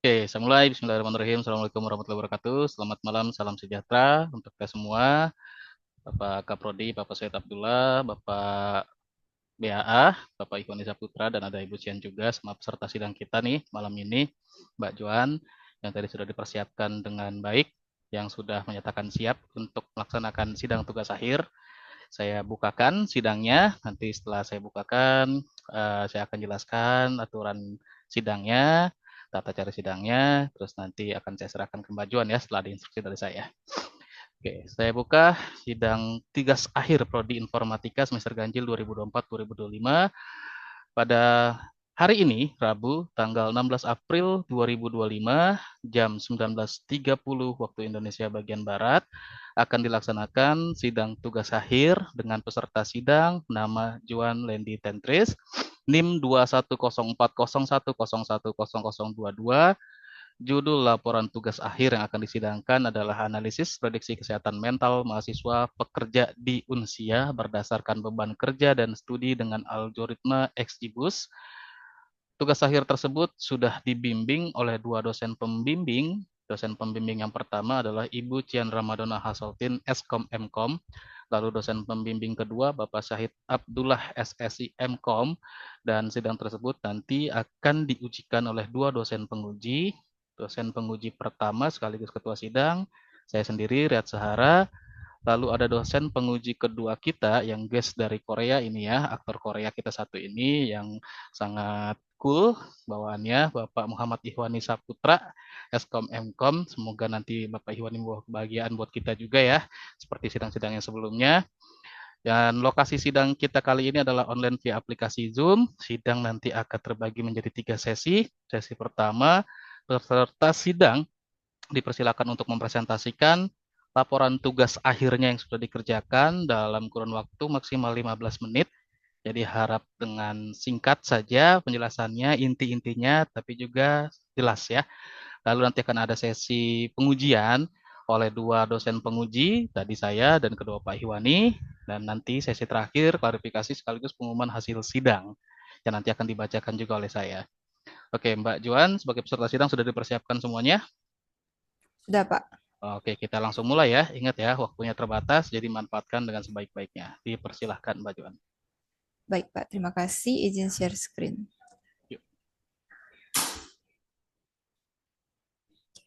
Oke, saya mulai. Bismillahirrahmanirrahim. Assalamualaikum warahmatullahi wabarakatuh. Selamat malam, salam sejahtera untuk kita semua. Bapak Kaprodi, Bapak Syed Abdullah, Bapak BAA, Bapak Ikhwan Putra, dan ada Ibu Cian juga sama peserta sidang kita nih malam ini, Mbak Joan, yang tadi sudah dipersiapkan dengan baik, yang sudah menyatakan siap untuk melaksanakan sidang tugas akhir. Saya bukakan sidangnya, nanti setelah saya bukakan, saya akan jelaskan aturan sidangnya, tata cara sidangnya, terus nanti akan saya serahkan ke Mbak Juan ya setelah ada instruksi dari saya. Oke, saya buka sidang tugas akhir Prodi Informatika semester ganjil 2024-2025 pada hari ini, Rabu, tanggal 16 April 2025, jam 19.30 waktu Indonesia bagian Barat, akan dilaksanakan sidang tugas akhir dengan peserta sidang nama Juan Lendi Tentris, NIM 2104010100022. Judul laporan tugas akhir yang akan disidangkan adalah analisis prediksi kesehatan mental mahasiswa pekerja di Unsia berdasarkan beban kerja dan studi dengan algoritma XGBoost. Tugas akhir tersebut sudah dibimbing oleh dua dosen pembimbing. Dosen pembimbing yang pertama adalah Ibu Cian Ramadona Hasoltin, Eskom Mkom. Lalu dosen pembimbing kedua, Bapak Syahid Abdullah, SSI Mkom. Dan sidang tersebut nanti akan diujikan oleh dua dosen penguji. Dosen penguji pertama sekaligus ketua sidang, saya sendiri, Riyad Sahara. Lalu ada dosen penguji kedua kita yang guest dari Korea ini ya, aktor Korea kita satu ini yang sangat cool bawaannya, Bapak Muhammad Ihwani Saputra, Eskom Mkom. Semoga nanti Bapak Ihwani membawa kebahagiaan buat kita juga ya, seperti sidang-sidang yang sebelumnya. Dan lokasi sidang kita kali ini adalah online via aplikasi Zoom. Sidang nanti akan terbagi menjadi 3 sesi. Sesi pertama, peserta sidang dipersilakan untuk mempresentasikan laporan tugas akhirnya yang sudah dikerjakan dalam kurun waktu maksimal 15 menit. Jadi harap dengan singkat saja penjelasannya, inti-intinya, tapi juga jelas ya. Lalu nanti akan ada sesi pengujian oleh dua dosen penguji, tadi saya dan kedua Pak Iwani, dan nanti sesi terakhir klarifikasi sekaligus pengumuman hasil sidang yang nanti akan dibacakan juga oleh saya. Oke, Mbak Juan, sebagai peserta sidang sudah dipersiapkan semuanya? Sudah, Pak. Oke, kita langsung mulai ya. Ingat ya, waktunya terbatas, jadi manfaatkan dengan sebaik-baiknya. Dipersilahkan, Mbak Juan. Baik, Pak. Terima kasih. Izin share screen. Yuk.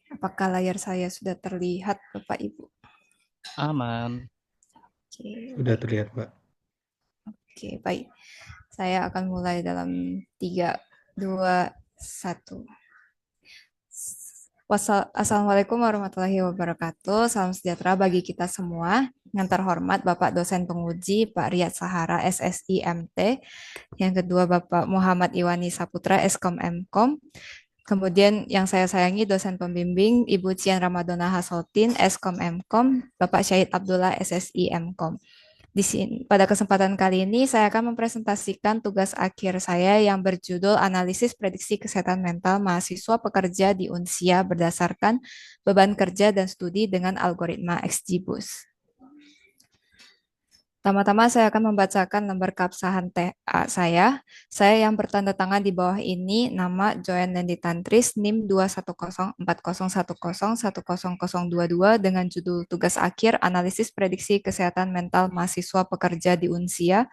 Apakah layar saya sudah terlihat, Bapak Ibu? Aman. Oke, Sudah baik. terlihat, Pak. Oke, baik. Saya akan mulai dalam 3, 2, 1. Assalamualaikum warahmatullahi wabarakatuh. Salam sejahtera bagi kita semua. Yang terhormat Bapak dosen penguji Pak Riyad Sahara, SSI MT. Yang kedua Bapak Muhammad Iwani Saputra, Eskom Mkom. Kemudian yang saya sayangi dosen pembimbing Ibu Cian Ramadona Hasoltin, Eskom Mkom, Bapak Syahid Abdullah, SSI Mkom. Di sini, pada kesempatan kali ini saya akan mempresentasikan tugas akhir saya yang berjudul Analisis Prediksi Kesehatan Mental Mahasiswa Pekerja di Unsia berdasarkan beban kerja dan studi dengan algoritma XGBoost. Pertama-tama saya akan membacakan lembar keabsahan TA saya. Saya yang bertanda tangan di bawah ini nama Joen Lendi Tantris NIM 2104010100022 dengan judul tugas akhir analisis prediksi kesehatan mental mahasiswa pekerja di Unsia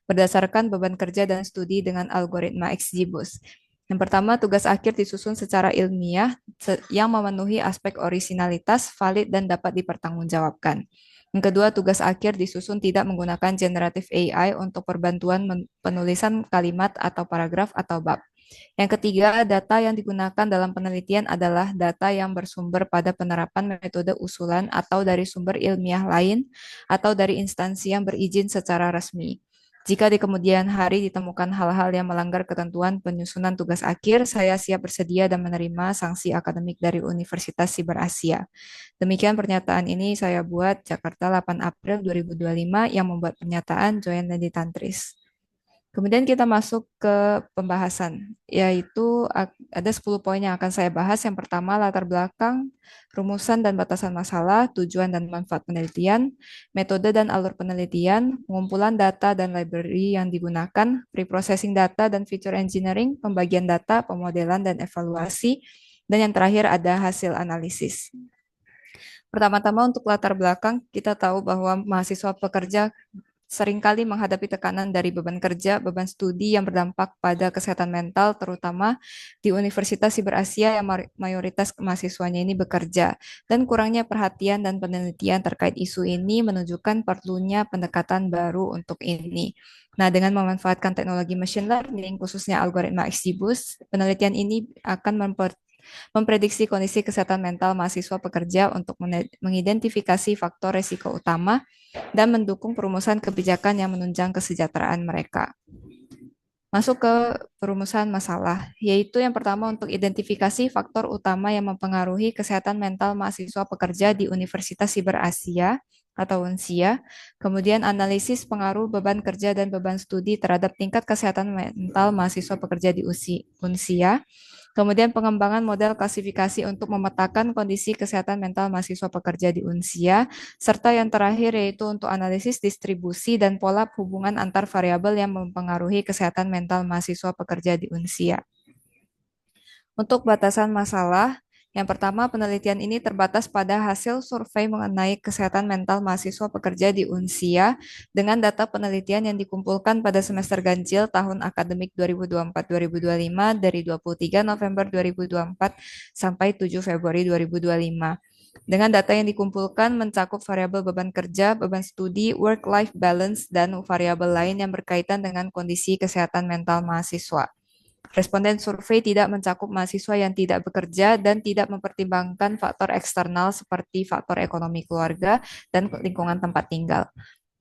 berdasarkan beban kerja dan studi dengan algoritma XGBoost. Yang pertama, tugas akhir disusun secara ilmiah yang memenuhi aspek orisinalitas, valid, dan dapat dipertanggungjawabkan. Yang kedua, tugas akhir disusun tidak menggunakan generative AI untuk perbantuan penulisan kalimat atau paragraf atau bab. Yang ketiga, data yang digunakan dalam penelitian adalah data yang bersumber pada penerapan metode usulan atau dari sumber ilmiah lain atau dari instansi yang berizin secara resmi. Jika di kemudian hari ditemukan hal-hal yang melanggar ketentuan penyusunan tugas akhir, saya siap bersedia dan menerima sanksi akademik dari Universitas Siber Asia. Demikian pernyataan ini saya buat Jakarta 8 April 2025 yang membuat pernyataan Joen Lendi Tantris. Kemudian kita masuk ke pembahasan, yaitu ada 10 poin yang akan saya bahas. Yang pertama, latar belakang, rumusan dan batasan masalah, tujuan dan manfaat penelitian, metode dan alur penelitian, pengumpulan data dan library yang digunakan, preprocessing data dan feature engineering, pembagian data, pemodelan dan evaluasi, Dan yang terakhir ada hasil analisis. Pertama-tama untuk latar belakang, kita tahu bahwa mahasiswa pekerja seringkali menghadapi tekanan dari beban kerja, beban studi yang berdampak pada kesehatan mental, terutama di Universitas Siber Asia yang mayoritas mahasiswanya ini bekerja. Dan kurangnya perhatian dan penelitian terkait isu ini menunjukkan perlunya pendekatan baru untuk ini. Nah, dengan memanfaatkan teknologi machine learning, khususnya algoritma XGBoost, penelitian ini akan memprediksi kondisi kesehatan mental mahasiswa pekerja untuk mengidentifikasi faktor risiko utama dan mendukung perumusan kebijakan yang menunjang kesejahteraan mereka. Masuk ke perumusan masalah, yaitu yang pertama untuk identifikasi faktor utama yang mempengaruhi kesehatan mental mahasiswa pekerja di Universitas Siber Asia atau UNSIA, kemudian analisis pengaruh beban kerja dan beban studi terhadap tingkat kesehatan mental mahasiswa pekerja di UNSIA, kemudian pengembangan model klasifikasi untuk memetakan kondisi kesehatan mental mahasiswa pekerja di UNSIA, serta yang terakhir yaitu untuk analisis distribusi dan pola hubungan antar variabel yang mempengaruhi kesehatan mental mahasiswa pekerja di UNSIA. Untuk batasan masalah, yang pertama, penelitian ini terbatas pada hasil survei mengenai kesehatan mental mahasiswa pekerja di UNSIA dengan data penelitian yang dikumpulkan pada semester ganjil tahun akademik 2024-2025 dari 23 November 2024 sampai 7 Februari 2025. Dengan data yang dikumpulkan mencakup variabel beban kerja, beban studi, work-life balance, dan variabel lain yang berkaitan dengan kondisi kesehatan mental mahasiswa. Responden survei tidak mencakup mahasiswa yang tidak bekerja dan tidak mempertimbangkan faktor eksternal seperti faktor ekonomi keluarga dan lingkungan tempat tinggal.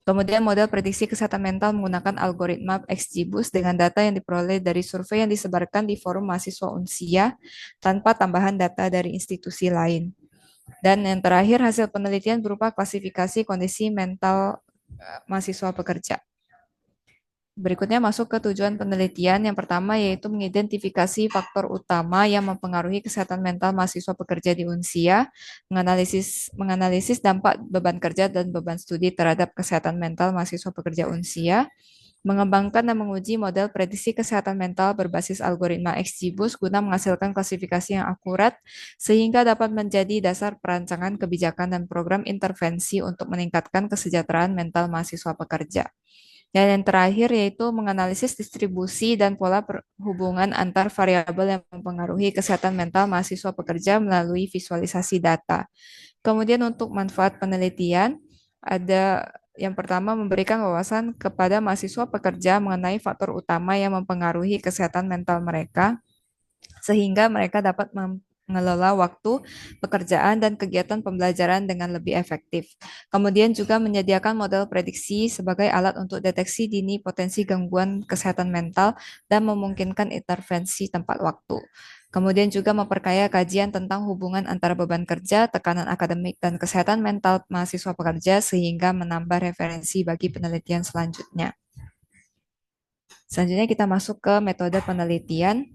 Kemudian model prediksi kesehatan mental menggunakan algoritma XGBoost dengan data yang diperoleh dari survei yang disebarkan di forum mahasiswa UNSIA tanpa tambahan data dari institusi lain. Dan yang terakhir hasil penelitian berupa klasifikasi kondisi mental mahasiswa pekerja. Berikutnya masuk ke tujuan penelitian. Yang pertama yaitu mengidentifikasi faktor utama yang mempengaruhi kesehatan mental mahasiswa pekerja di UNSIA, menganalisis dampak beban kerja dan beban studi terhadap kesehatan mental mahasiswa pekerja UNSIA, mengembangkan dan menguji model prediksi kesehatan mental berbasis algoritma XGBoost guna menghasilkan klasifikasi yang akurat sehingga dapat menjadi dasar perancangan kebijakan dan program intervensi untuk meningkatkan kesejahteraan mental mahasiswa pekerja. Dan yang terakhir yaitu menganalisis distribusi dan pola hubungan antar variabel yang mempengaruhi kesehatan mental mahasiswa pekerja melalui visualisasi data. Kemudian untuk manfaat penelitian, ada yang pertama memberikan wawasan kepada mahasiswa pekerja mengenai faktor utama yang mempengaruhi kesehatan mental mereka, sehingga mereka dapat mengelola waktu, pekerjaan, dan kegiatan pembelajaran dengan lebih efektif. Kemudian juga menyediakan model prediksi sebagai alat untuk deteksi dini potensi gangguan kesehatan mental dan memungkinkan intervensi tempat waktu. Kemudian juga memperkaya kajian tentang hubungan antara beban kerja, tekanan akademik, dan kesehatan mental mahasiswa pekerja sehingga menambah referensi bagi penelitian selanjutnya. Selanjutnya kita masuk ke metode penelitian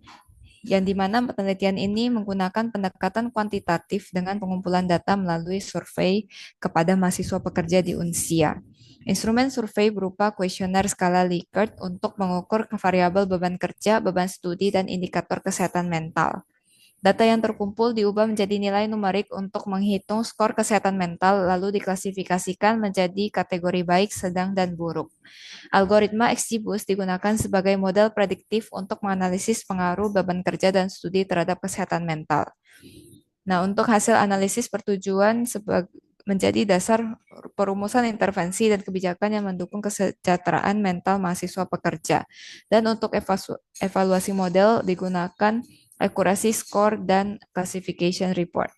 yang dimana penelitian ini menggunakan pendekatan kuantitatif dengan pengumpulan data melalui survei kepada mahasiswa pekerja di UNSIA. Instrumen survei berupa kuesioner skala Likert untuk mengukur variabel beban kerja, beban studi, dan indikator kesehatan mental. Data yang terkumpul diubah menjadi nilai numerik untuk menghitung skor kesehatan mental, lalu diklasifikasikan menjadi kategori baik, sedang, dan buruk. Algoritma XGBoost digunakan sebagai model prediktif untuk menganalisis pengaruh beban kerja dan studi terhadap kesehatan mental. Nah, untuk hasil analisis bertujuan menjadi dasar perumusan intervensi dan kebijakan yang mendukung kesejahteraan mental mahasiswa pekerja. Dan untuk evaluasi model digunakan akurasi skor dan classification report.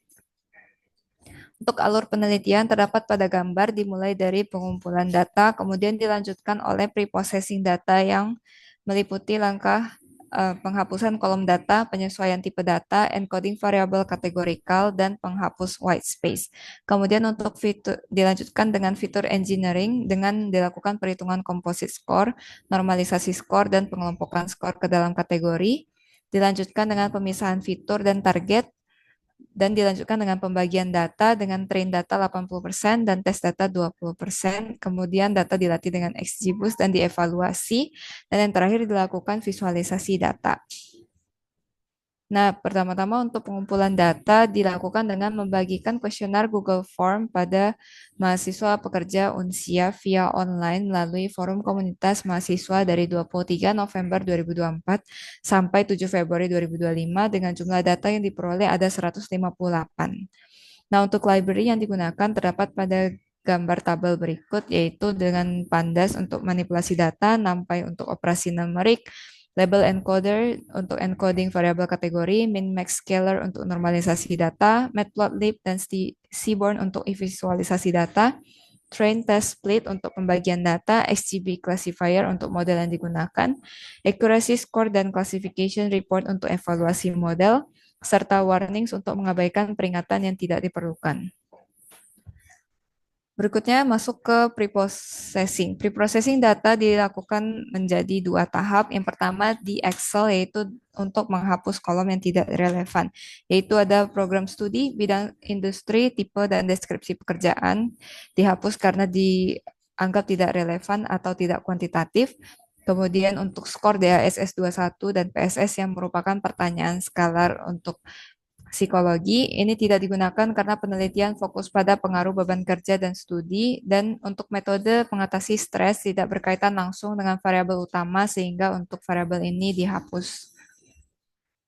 Untuk alur penelitian terdapat pada gambar dimulai dari pengumpulan data, kemudian dilanjutkan oleh preprocessing data yang meliputi langkah penghapusan kolom data, penyesuaian tipe data, encoding variabel kategorikal, dan penghapus white space. Kemudian untuk fitur, dilanjutkan dengan fitur engineering dengan dilakukan perhitungan composite score, normalisasi skor, dan pengelompokan skor ke dalam kategori. Dilanjutkan dengan pemisahan fitur dan target, dan dilanjutkan dengan pembagian data dengan train data 80% dan tes data 20%. Kemudian data dilatih dengan XGBoost dan dievaluasi. Dan yang terakhir dilakukan visualisasi data. Nah, pertama-tama untuk pengumpulan data dilakukan dengan membagikan kuesioner Google Form pada mahasiswa pekerja Unsia via online melalui forum komunitas mahasiswa dari 23 November 2024 sampai 7 Februari 2025 dengan jumlah data yang diperoleh ada 158. Nah, untuk library yang digunakan terdapat pada gambar tabel berikut, yaitu dengan pandas untuk manipulasi data, NumPy untuk operasi numerik, label encoder untuk encoding variabel kategori, min-max scaler untuk normalisasi data, matplotlib dan seaborn untuk visualisasi data, train test split untuk pembagian data, XGB classifier untuk model yang digunakan, accuracy score dan classification report untuk evaluasi model, serta warnings untuk mengabaikan peringatan yang tidak diperlukan. Berikutnya masuk ke preprocessing. Preprocessing data dilakukan menjadi dua tahap. Yang pertama di Excel yaitu untuk menghapus kolom yang tidak relevan, yaitu ada program studi, bidang industri, tipe, dan deskripsi pekerjaan. Dihapus karena dianggap tidak relevan atau tidak kuantitatif. Kemudian untuk skor DASS 21 dan PSS yang merupakan pertanyaan skalar untuk psikologi ini tidak digunakan karena penelitian fokus pada pengaruh beban kerja dan studi, dan untuk metode mengatasi stres tidak berkaitan langsung dengan variabel utama sehingga untuk variabel ini dihapus.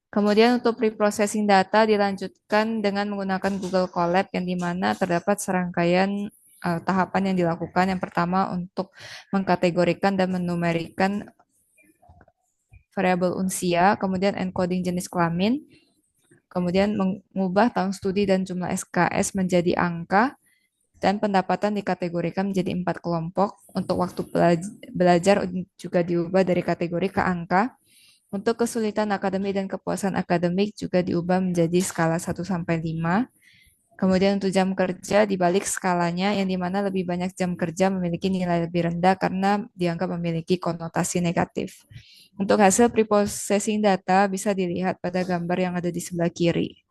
Kemudian untuk preprocessing data dilanjutkan dengan menggunakan Google Colab yang dimana terdapat serangkaian tahapan yang dilakukan. Yang pertama untuk mengkategorikan dan menumerikan variabel unsia, kemudian encoding jenis kelamin, kemudian mengubah tahun studi dan jumlah SKS menjadi angka, dan pendapatan dikategorikan menjadi 4 kelompok. Untuk waktu belajar juga diubah dari kategori ke angka. Untuk kesulitan akademik dan kepuasan akademik juga diubah menjadi skala 1-5. Kemudian untuk jam kerja dibalik skalanya, yang dimana lebih banyak jam kerja memiliki nilai lebih rendah karena dianggap memiliki konotasi negatif. Untuk hasil preprocessing data bisa dilihat pada gambar yang ada di sebelah kiri.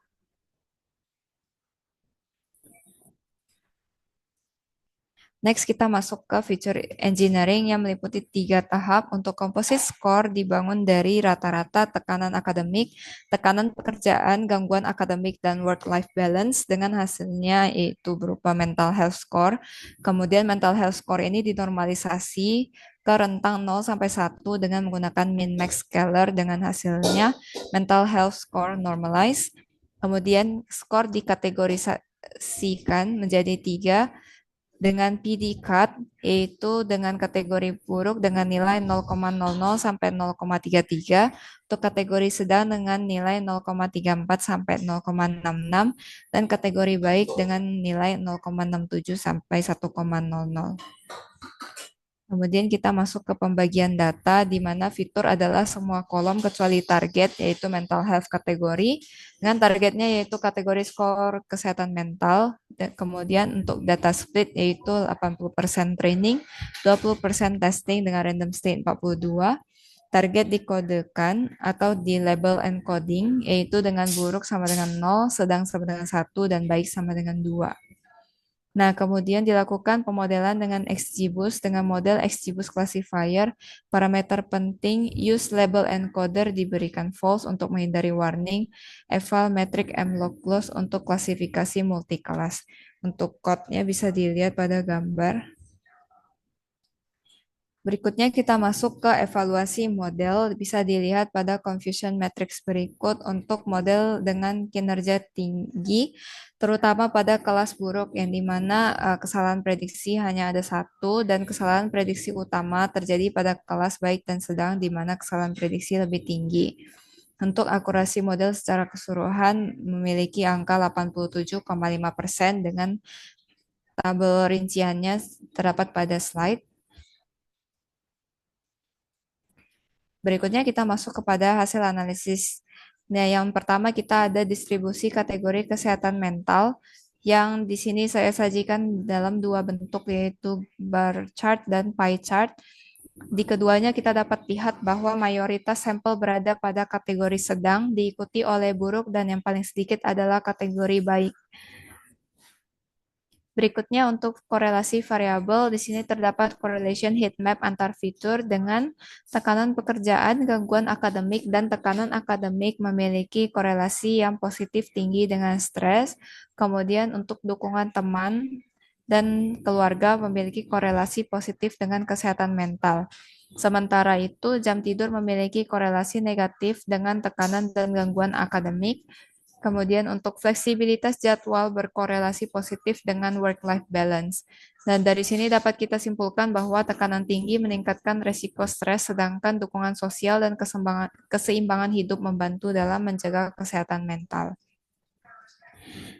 Next, kita masuk ke feature engineering yang meliputi 3 tahap. Untuk composite score dibangun dari rata-rata tekanan akademik, tekanan pekerjaan, gangguan akademik, dan work-life balance dengan hasilnya yaitu berupa mental health score. Kemudian mental health score ini dinormalisasi ke rentang 0 sampai 1 dengan menggunakan min-max scaler dengan hasilnya mental health score normalized. Kemudian skor dikategorisasikan menjadi 3 dengan PD cut, yaitu dengan kategori buruk dengan nilai 0,00 sampai 0,33, untuk kategori sedang dengan nilai 0,34 sampai 0,66, dan kategori baik dengan nilai 0,67 sampai 1,00. Kemudian kita masuk ke pembagian data, di mana fitur adalah semua kolom kecuali target, yaitu mental health kategori, dengan targetnya yaitu kategori skor kesehatan mental. Dan kemudian untuk data split yaitu 80% training, 20% testing dengan random state 42, target dikodekan atau di label encoding, yaitu dengan buruk sama dengan 0, sedang sama dengan 1, dan baik sama dengan 2. Nah, kemudian dilakukan pemodelan dengan XGBoost dengan model XGBoost classifier. Parameter penting use label encoder diberikan false untuk menghindari warning. Eval metric mlog loss untuk klasifikasi multi-kelas. Untuk code-nya bisa dilihat pada gambar. Berikutnya kita masuk ke evaluasi model. Bisa dilihat pada confusion matrix berikut untuk model dengan kinerja tinggi, terutama pada kelas buruk yang dimana kesalahan prediksi hanya ada 1 dan kesalahan prediksi utama terjadi pada kelas baik dan sedang di mana kesalahan prediksi lebih tinggi. Untuk akurasi model secara keseluruhan memiliki angka 87,5% dengan tabel rinciannya terdapat pada slide. Berikutnya kita masuk kepada hasil analisis. Nah, yang pertama kita ada distribusi kategori kesehatan mental yang di sini saya sajikan dalam 2 bentuk yaitu bar chart dan pie chart. Di keduanya kita dapat lihat bahwa mayoritas sampel berada pada kategori sedang, diikuti oleh buruk dan yang paling sedikit adalah kategori baik. Berikutnya untuk korelasi variabel, di sini terdapat correlation heat map antar fitur dengan tekanan pekerjaan, gangguan akademik, dan tekanan akademik memiliki korelasi yang positif tinggi dengan stres. Kemudian untuk dukungan teman dan keluarga memiliki korelasi positif dengan kesehatan mental. Sementara itu, jam tidur memiliki korelasi negatif dengan tekanan dan gangguan akademik. Kemudian untuk fleksibilitas jadwal berkorelasi positif dengan work-life balance. Dan dari sini dapat kita simpulkan bahwa tekanan tinggi meningkatkan resiko stres, sedangkan dukungan sosial dan keseimbangan hidup membantu dalam menjaga kesehatan mental.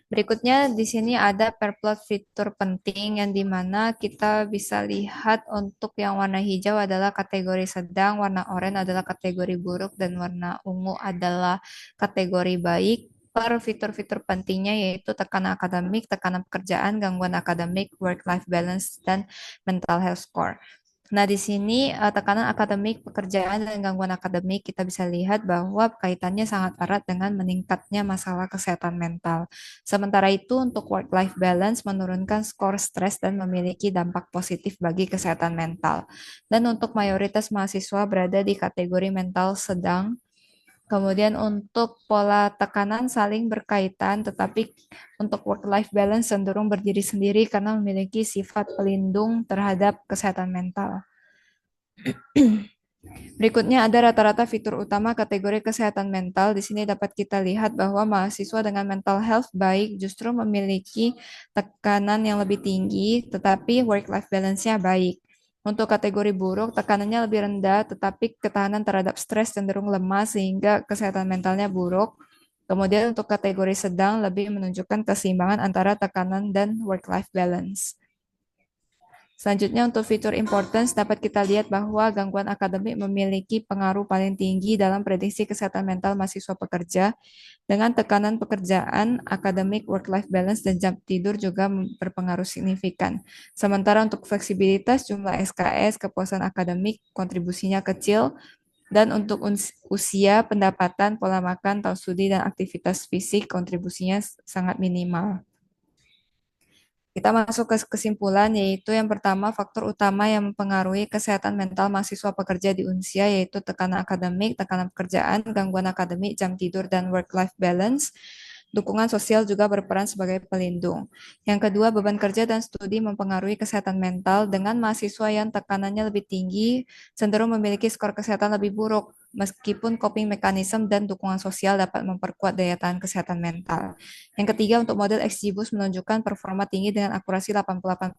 Berikutnya di sini ada per plot fitur penting yang dimana kita bisa lihat untuk yang warna hijau adalah kategori sedang, warna oranye adalah kategori buruk, dan warna ungu adalah kategori baik. Per fitur-fitur pentingnya yaitu tekanan akademik, tekanan pekerjaan, gangguan akademik, work-life balance, dan mental health score. Nah, di sini tekanan akademik, pekerjaan, dan gangguan akademik kita bisa lihat bahwa kaitannya sangat erat dengan meningkatnya masalah kesehatan mental. Sementara itu, untuk work-life balance menurunkan skor stres dan memiliki dampak positif bagi kesehatan mental. Dan untuk mayoritas mahasiswa berada di kategori mental sedang. Kemudian untuk pola tekanan saling berkaitan, tetapi untuk work-life balance cenderung berdiri sendiri karena memiliki sifat pelindung terhadap kesehatan mental. Berikutnya ada rata-rata fitur utama kategori kesehatan mental. Di sini dapat kita lihat bahwa mahasiswa dengan mental health baik justru memiliki tekanan yang lebih tinggi, tetapi work-life balance-nya baik. Untuk kategori buruk, tekanannya lebih rendah, tetapi ketahanan terhadap stres cenderung lemah sehingga kesehatan mentalnya buruk. Kemudian untuk kategori sedang lebih menunjukkan keseimbangan antara tekanan dan work-life balance. Selanjutnya untuk fitur importance dapat kita lihat bahwa gangguan akademik memiliki pengaruh paling tinggi dalam prediksi kesehatan mental mahasiswa pekerja dengan tekanan pekerjaan, akademik, work-life balance, dan jam tidur juga berpengaruh signifikan. Sementara untuk fleksibilitas, jumlah SKS, kepuasan akademik, kontribusinya kecil, dan untuk usia, pendapatan, pola makan, tahun studi, dan aktivitas fisik, kontribusinya sangat minimal. Kita masuk ke kesimpulan, yaitu yang pertama, faktor utama yang mempengaruhi kesehatan mental mahasiswa pekerja di Unsia, yaitu tekanan akademik, tekanan pekerjaan, gangguan akademik, jam tidur, dan work-life balance. Dukungan sosial juga berperan sebagai pelindung. Yang kedua, beban kerja dan studi mempengaruhi kesehatan mental dengan mahasiswa yang tekanannya lebih tinggi, cenderung memiliki skor kesehatan lebih buruk, meskipun coping mechanism dan dukungan sosial dapat memperkuat daya tahan kesehatan mental. Yang ketiga, untuk model XGBoost menunjukkan performa tinggi dengan akurasi 88%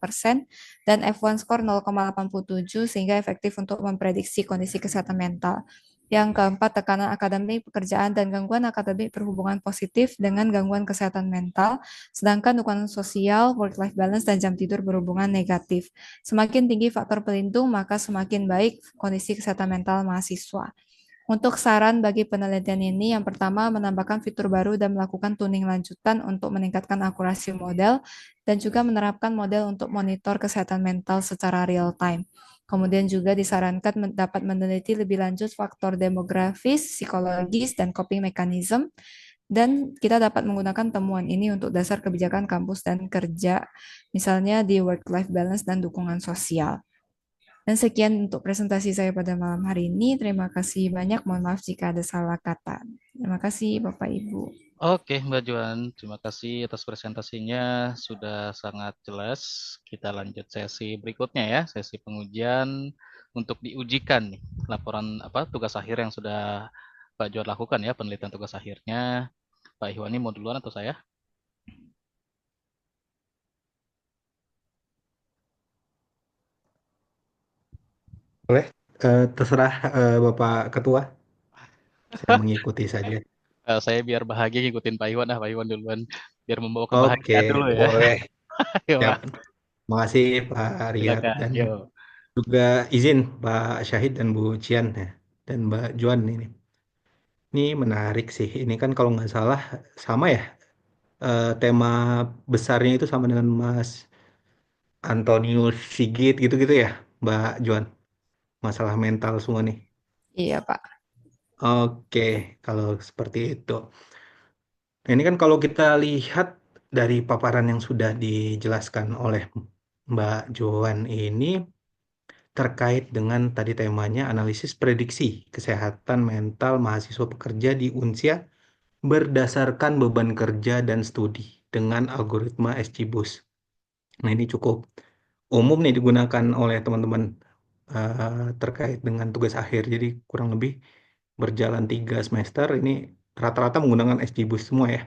dan F1 score 0,87 sehingga efektif untuk memprediksi kondisi kesehatan mental. Yang keempat, tekanan akademik, pekerjaan, dan gangguan akademik berhubungan positif dengan gangguan kesehatan mental, sedangkan dukungan sosial, work-life balance, dan jam tidur berhubungan negatif. Semakin tinggi faktor pelindung, maka semakin baik kondisi kesehatan mental mahasiswa. Untuk saran bagi penelitian ini, yang pertama menambahkan fitur baru dan melakukan tuning lanjutan untuk meningkatkan akurasi model, dan juga menerapkan model untuk monitor kesehatan mental secara real time. Kemudian juga disarankan dapat meneliti lebih lanjut faktor demografis, psikologis, dan coping mechanism, dan kita dapat menggunakan temuan ini untuk dasar kebijakan kampus dan kerja, misalnya di work-life balance dan dukungan sosial. Dan sekian untuk presentasi saya pada malam hari ini. Terima kasih banyak. Mohon maaf jika ada salah kata. Terima kasih, Bapak Ibu. Oke, Mbak Juan, terima kasih atas presentasinya, sudah sangat jelas. Kita lanjut sesi berikutnya ya, sesi pengujian untuk diujikan nih, laporan apa tugas akhir yang sudah Pak Juan lakukan ya, penelitian tugas akhirnya. Pak Iwani mau duluan atau saya? Boleh, terserah Bapak Ketua, saya mengikuti saja. Saya biar bahagia ngikutin Pak Iwan, Pak Iwan duluan, biar membawa Oke, kebahagiaan dulu ya. boleh. Ayo, Siap. Pak, Makasih Pak Riyad silakan. dan Yuk. juga izin Pak Syahid dan Bu Cian ya dan Mbak Juan ini. Ini menarik sih. Ini kan kalau nggak salah sama ya, tema besarnya itu sama dengan Mas Antonius Sigit gitu-gitu ya, Mbak Juan. Masalah mental semua nih. Iya, Pak. Oke, kalau seperti itu. Nah, ini kan kalau kita lihat dari paparan yang sudah dijelaskan oleh Mbak Joan ini terkait dengan tadi temanya analisis prediksi kesehatan mental mahasiswa pekerja di Unsia berdasarkan beban kerja dan studi dengan algoritma SGBUS. Nah, ini cukup umum nih digunakan oleh teman-teman terkait dengan tugas akhir. Jadi kurang lebih berjalan 3 semester ini rata-rata menggunakan SGBUS semua ya.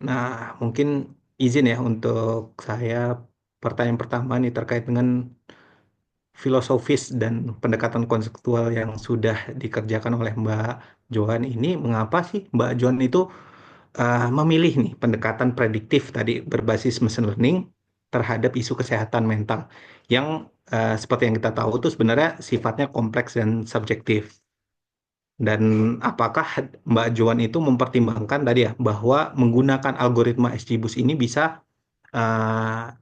Nah, mungkin izin ya untuk saya pertanyaan pertama nih terkait dengan filosofis dan pendekatan konseptual yang sudah dikerjakan oleh Mbak Johan ini. Mengapa sih Mbak Johan itu memilih nih pendekatan prediktif tadi berbasis machine learning terhadap isu kesehatan mental yang seperti yang kita tahu itu sebenarnya sifatnya kompleks dan subjektif. Dan apakah Mbak Joan itu mempertimbangkan tadi ya bahwa menggunakan algoritma SGBUS ini bisa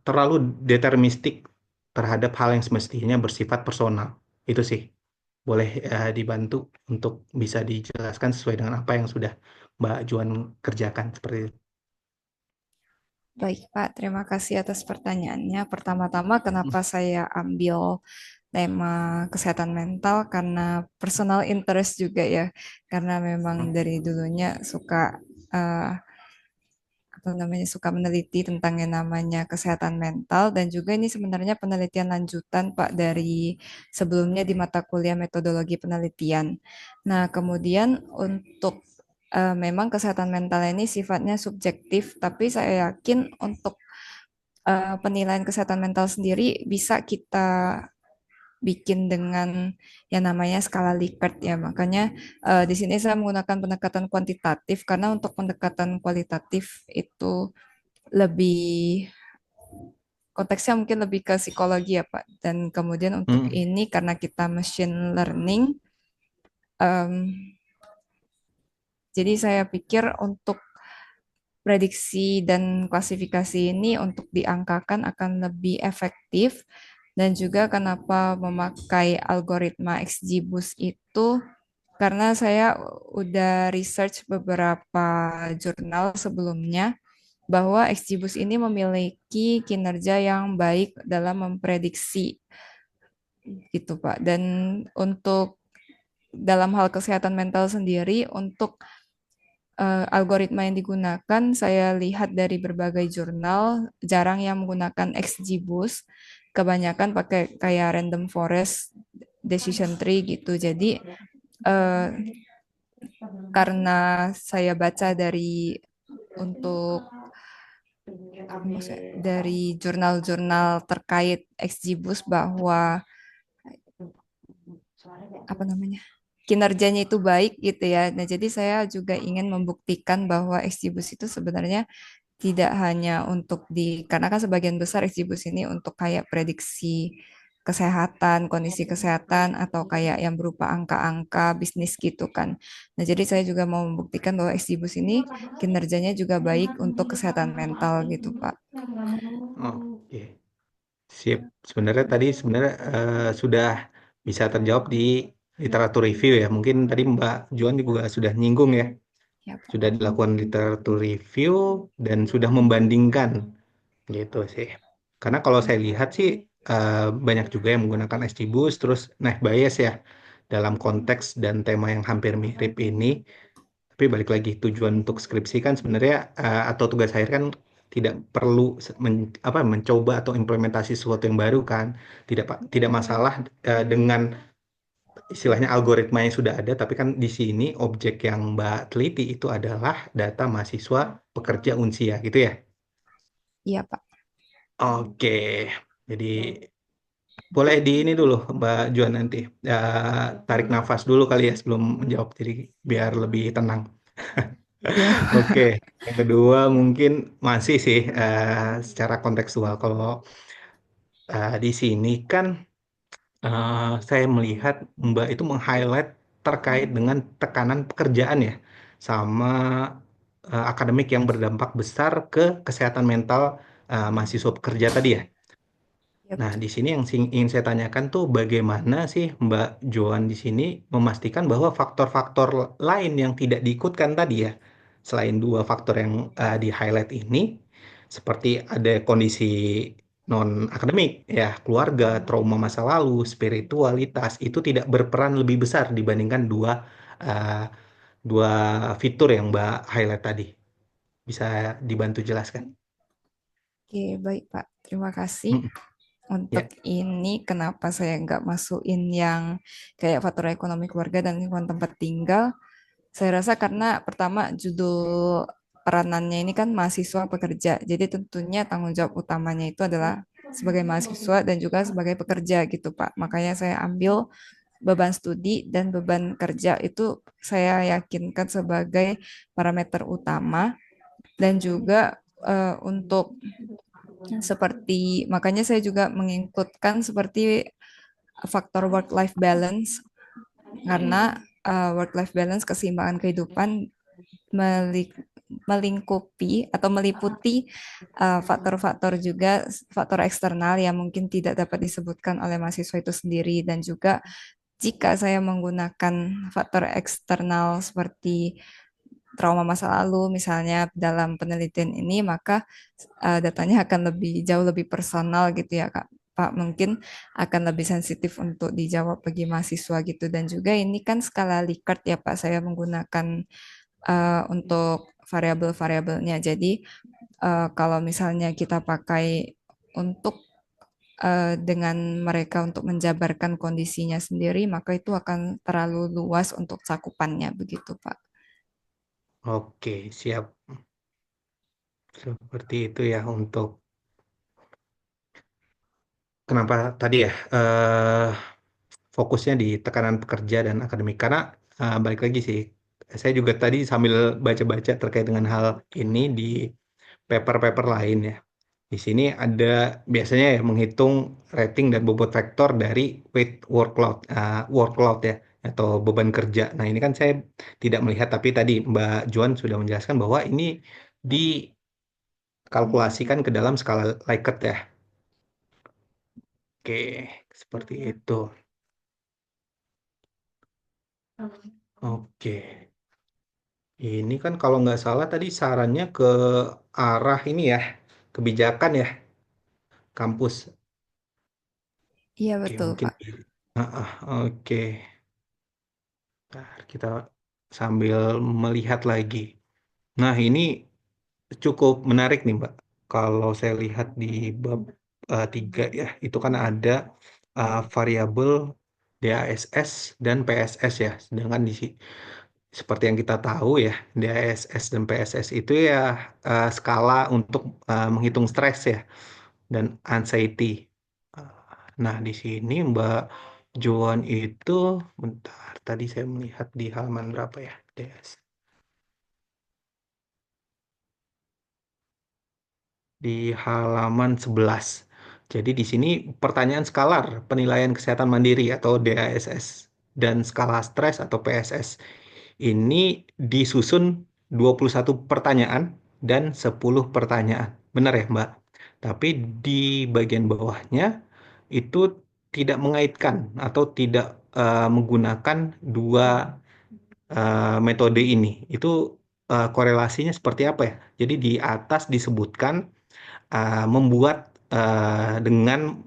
terlalu deterministik terhadap hal yang semestinya bersifat personal. Itu sih. Boleh dibantu untuk bisa dijelaskan sesuai dengan apa yang sudah Mbak Joan kerjakan seperti itu. Baik, Pak. Terima kasih atas pertanyaannya. Pertama-tama, kenapa saya ambil tema kesehatan mental? Karena personal interest juga ya. Karena memang dari dulunya suka eh, apa namanya suka meneliti tentang yang namanya kesehatan mental dan juga ini sebenarnya penelitian lanjutan Pak dari sebelumnya di mata kuliah metodologi penelitian. Nah, kemudian untuk memang kesehatan mental ini sifatnya subjektif, tapi saya yakin untuk penilaian kesehatan mental sendiri bisa kita bikin dengan yang namanya skala Likert ya. Makanya di sini saya menggunakan pendekatan kuantitatif karena untuk pendekatan kualitatif itu lebih konteksnya mungkin lebih ke psikologi ya Pak. Dan kemudian untuk Hmm. ini karena kita machine learning, em, jadi saya pikir untuk prediksi dan klasifikasi ini untuk diangkakan akan lebih efektif dan juga kenapa memakai algoritma XGBoost itu karena saya udah research beberapa jurnal sebelumnya bahwa XGBoost ini memiliki kinerja yang baik dalam memprediksi gitu Pak. Dan untuk dalam hal kesehatan mental sendiri untuk algoritma yang digunakan saya lihat dari berbagai jurnal jarang yang menggunakan XGBoost, kebanyakan pakai kayak random forest decision tree gitu. Jadi eh, karena saya baca dari untuk apa maksudnya, dari jurnal-jurnal terkait XGBoost bahwa apa namanya kinerjanya itu baik gitu ya. Nah, jadi saya juga ingin membuktikan bahwa XGBoost itu sebenarnya tidak hanya untuk karena kan sebagian besar XGBoost ini untuk kayak prediksi kesehatan, kondisi kesehatan, atau kayak yang berupa angka-angka bisnis gitu kan. Nah, jadi saya juga mau membuktikan bahwa XGBoost ini kinerjanya juga baik untuk kesehatan mental gitu, Pak. Oke, sip. Sebenarnya sudah bisa terjawab di literatur review ya. Mungkin tadi Mbak Juan juga sudah nyinggung ya. Ya, Pak. Sudah dilakukan literatur review dan sudah membandingkan gitu sih. Karena kalau saya lihat sih banyak juga yang menggunakan SGBoost terus naik bias ya dalam konteks dan tema yang hampir mirip ini. Tapi balik lagi tujuan untuk skripsi kan sebenarnya atau tugas akhir kan tidak perlu mencoba atau implementasi sesuatu yang baru kan. Tidak masalah dengan istilahnya algoritma yang sudah ada, tapi kan di sini objek yang Mbak teliti itu adalah data mahasiswa pekerja Unsia gitu ya. Iya, Pak. Oke, jadi boleh di ini dulu Mbak Juan nanti tarik nafas dulu kali ya sebelum menjawab, jadi biar lebih tenang. Iya. Oke, yang kedua mungkin masih sih secara kontekstual. Kalau di sini kan saya melihat Mbak itu meng-highlight terkait dengan tekanan pekerjaan ya, sama akademik yang berdampak besar ke kesehatan mental mahasiswa pekerja tadi ya. Iya, Nah, betul. di sini yang ingin saya tanyakan tuh bagaimana sih Mbak Joan di sini memastikan bahwa faktor-faktor lain yang tidak diikutkan tadi ya, selain dua faktor yang di-highlight ini, seperti ada kondisi non-akademik, ya, keluarga, trauma masa lalu, spiritualitas, itu tidak berperan lebih besar dibandingkan uh, dua fitur yang Mbak highlight tadi. Bisa dibantu jelaskan? Oke, baik Pak. Terima kasih. Mm-mm. Untuk Ya, ini kenapa saya nggak masukin yang kayak faktor ekonomi keluarga dan lingkungan tempat tinggal? Saya rasa karena pertama judul peranannya ini kan mahasiswa pekerja. Jadi tentunya tanggung jawab utamanya itu adalah sebagai mahasiswa dan juga sebagai pekerja gitu Pak. Makanya saya ambil beban studi dan beban kerja itu saya yakinkan sebagai parameter utama dan juga untuk seperti makanya saya juga mengikutkan seperti faktor work life balance karena work life balance keseimbangan kehidupan melingkupi atau meliputi faktor-faktor juga faktor eksternal yang mungkin tidak dapat disebutkan oleh mahasiswa itu sendiri dan juga jika saya menggunakan faktor eksternal seperti trauma masa lalu misalnya dalam penelitian ini maka datanya akan jauh lebih personal gitu ya Kak. Pak mungkin akan lebih sensitif untuk dijawab bagi mahasiswa gitu dan juga ini kan skala Likert ya Pak saya menggunakan untuk variabel-variabelnya. Jadi kalau misalnya kita pakai untuk dengan mereka untuk menjabarkan kondisinya sendiri, maka itu akan terlalu luas untuk cakupannya begitu, Pak. oke, siap. Seperti itu ya untuk kenapa tadi ya fokusnya di tekanan pekerja dan akademik. Karena balik lagi sih, saya juga tadi sambil baca-baca terkait dengan hal ini di paper-paper lain ya. Di sini ada biasanya ya menghitung rating dan bobot vektor dari weight workload ya atau beban kerja. Nah ini kan saya tidak melihat tapi tadi Mbak Juan sudah menjelaskan bahwa ini dikalkulasikan ke dalam skala Likert ya. Oke, seperti itu. Oke, ini kan kalau nggak salah tadi sarannya ke arah ini ya, kebijakan ya, kampus. Iya Oke, betul, mungkin. Pak. Oke. Nah, kita sambil melihat lagi. Nah, ini cukup menarik nih, Mbak. Kalau saya lihat di bab 3 ya, itu kan ada variabel DASS dan PSS ya. Sedangkan seperti yang kita tahu ya, DASS dan PSS itu ya skala untuk menghitung stres ya dan anxiety. Uh, Nah, di sini Mbak Joan itu, bentar, tadi saya melihat di halaman berapa ya? Di halaman 11. Jadi di sini pertanyaan skalar penilaian kesehatan mandiri atau DASS dan skala stres atau PSS ini disusun 21 pertanyaan dan 10 pertanyaan. Benar ya, Mbak? Tapi di bagian bawahnya itu tidak mengaitkan atau tidak menggunakan dua metode ini. Itu korelasinya seperti apa ya? Jadi di atas disebutkan membuat dengan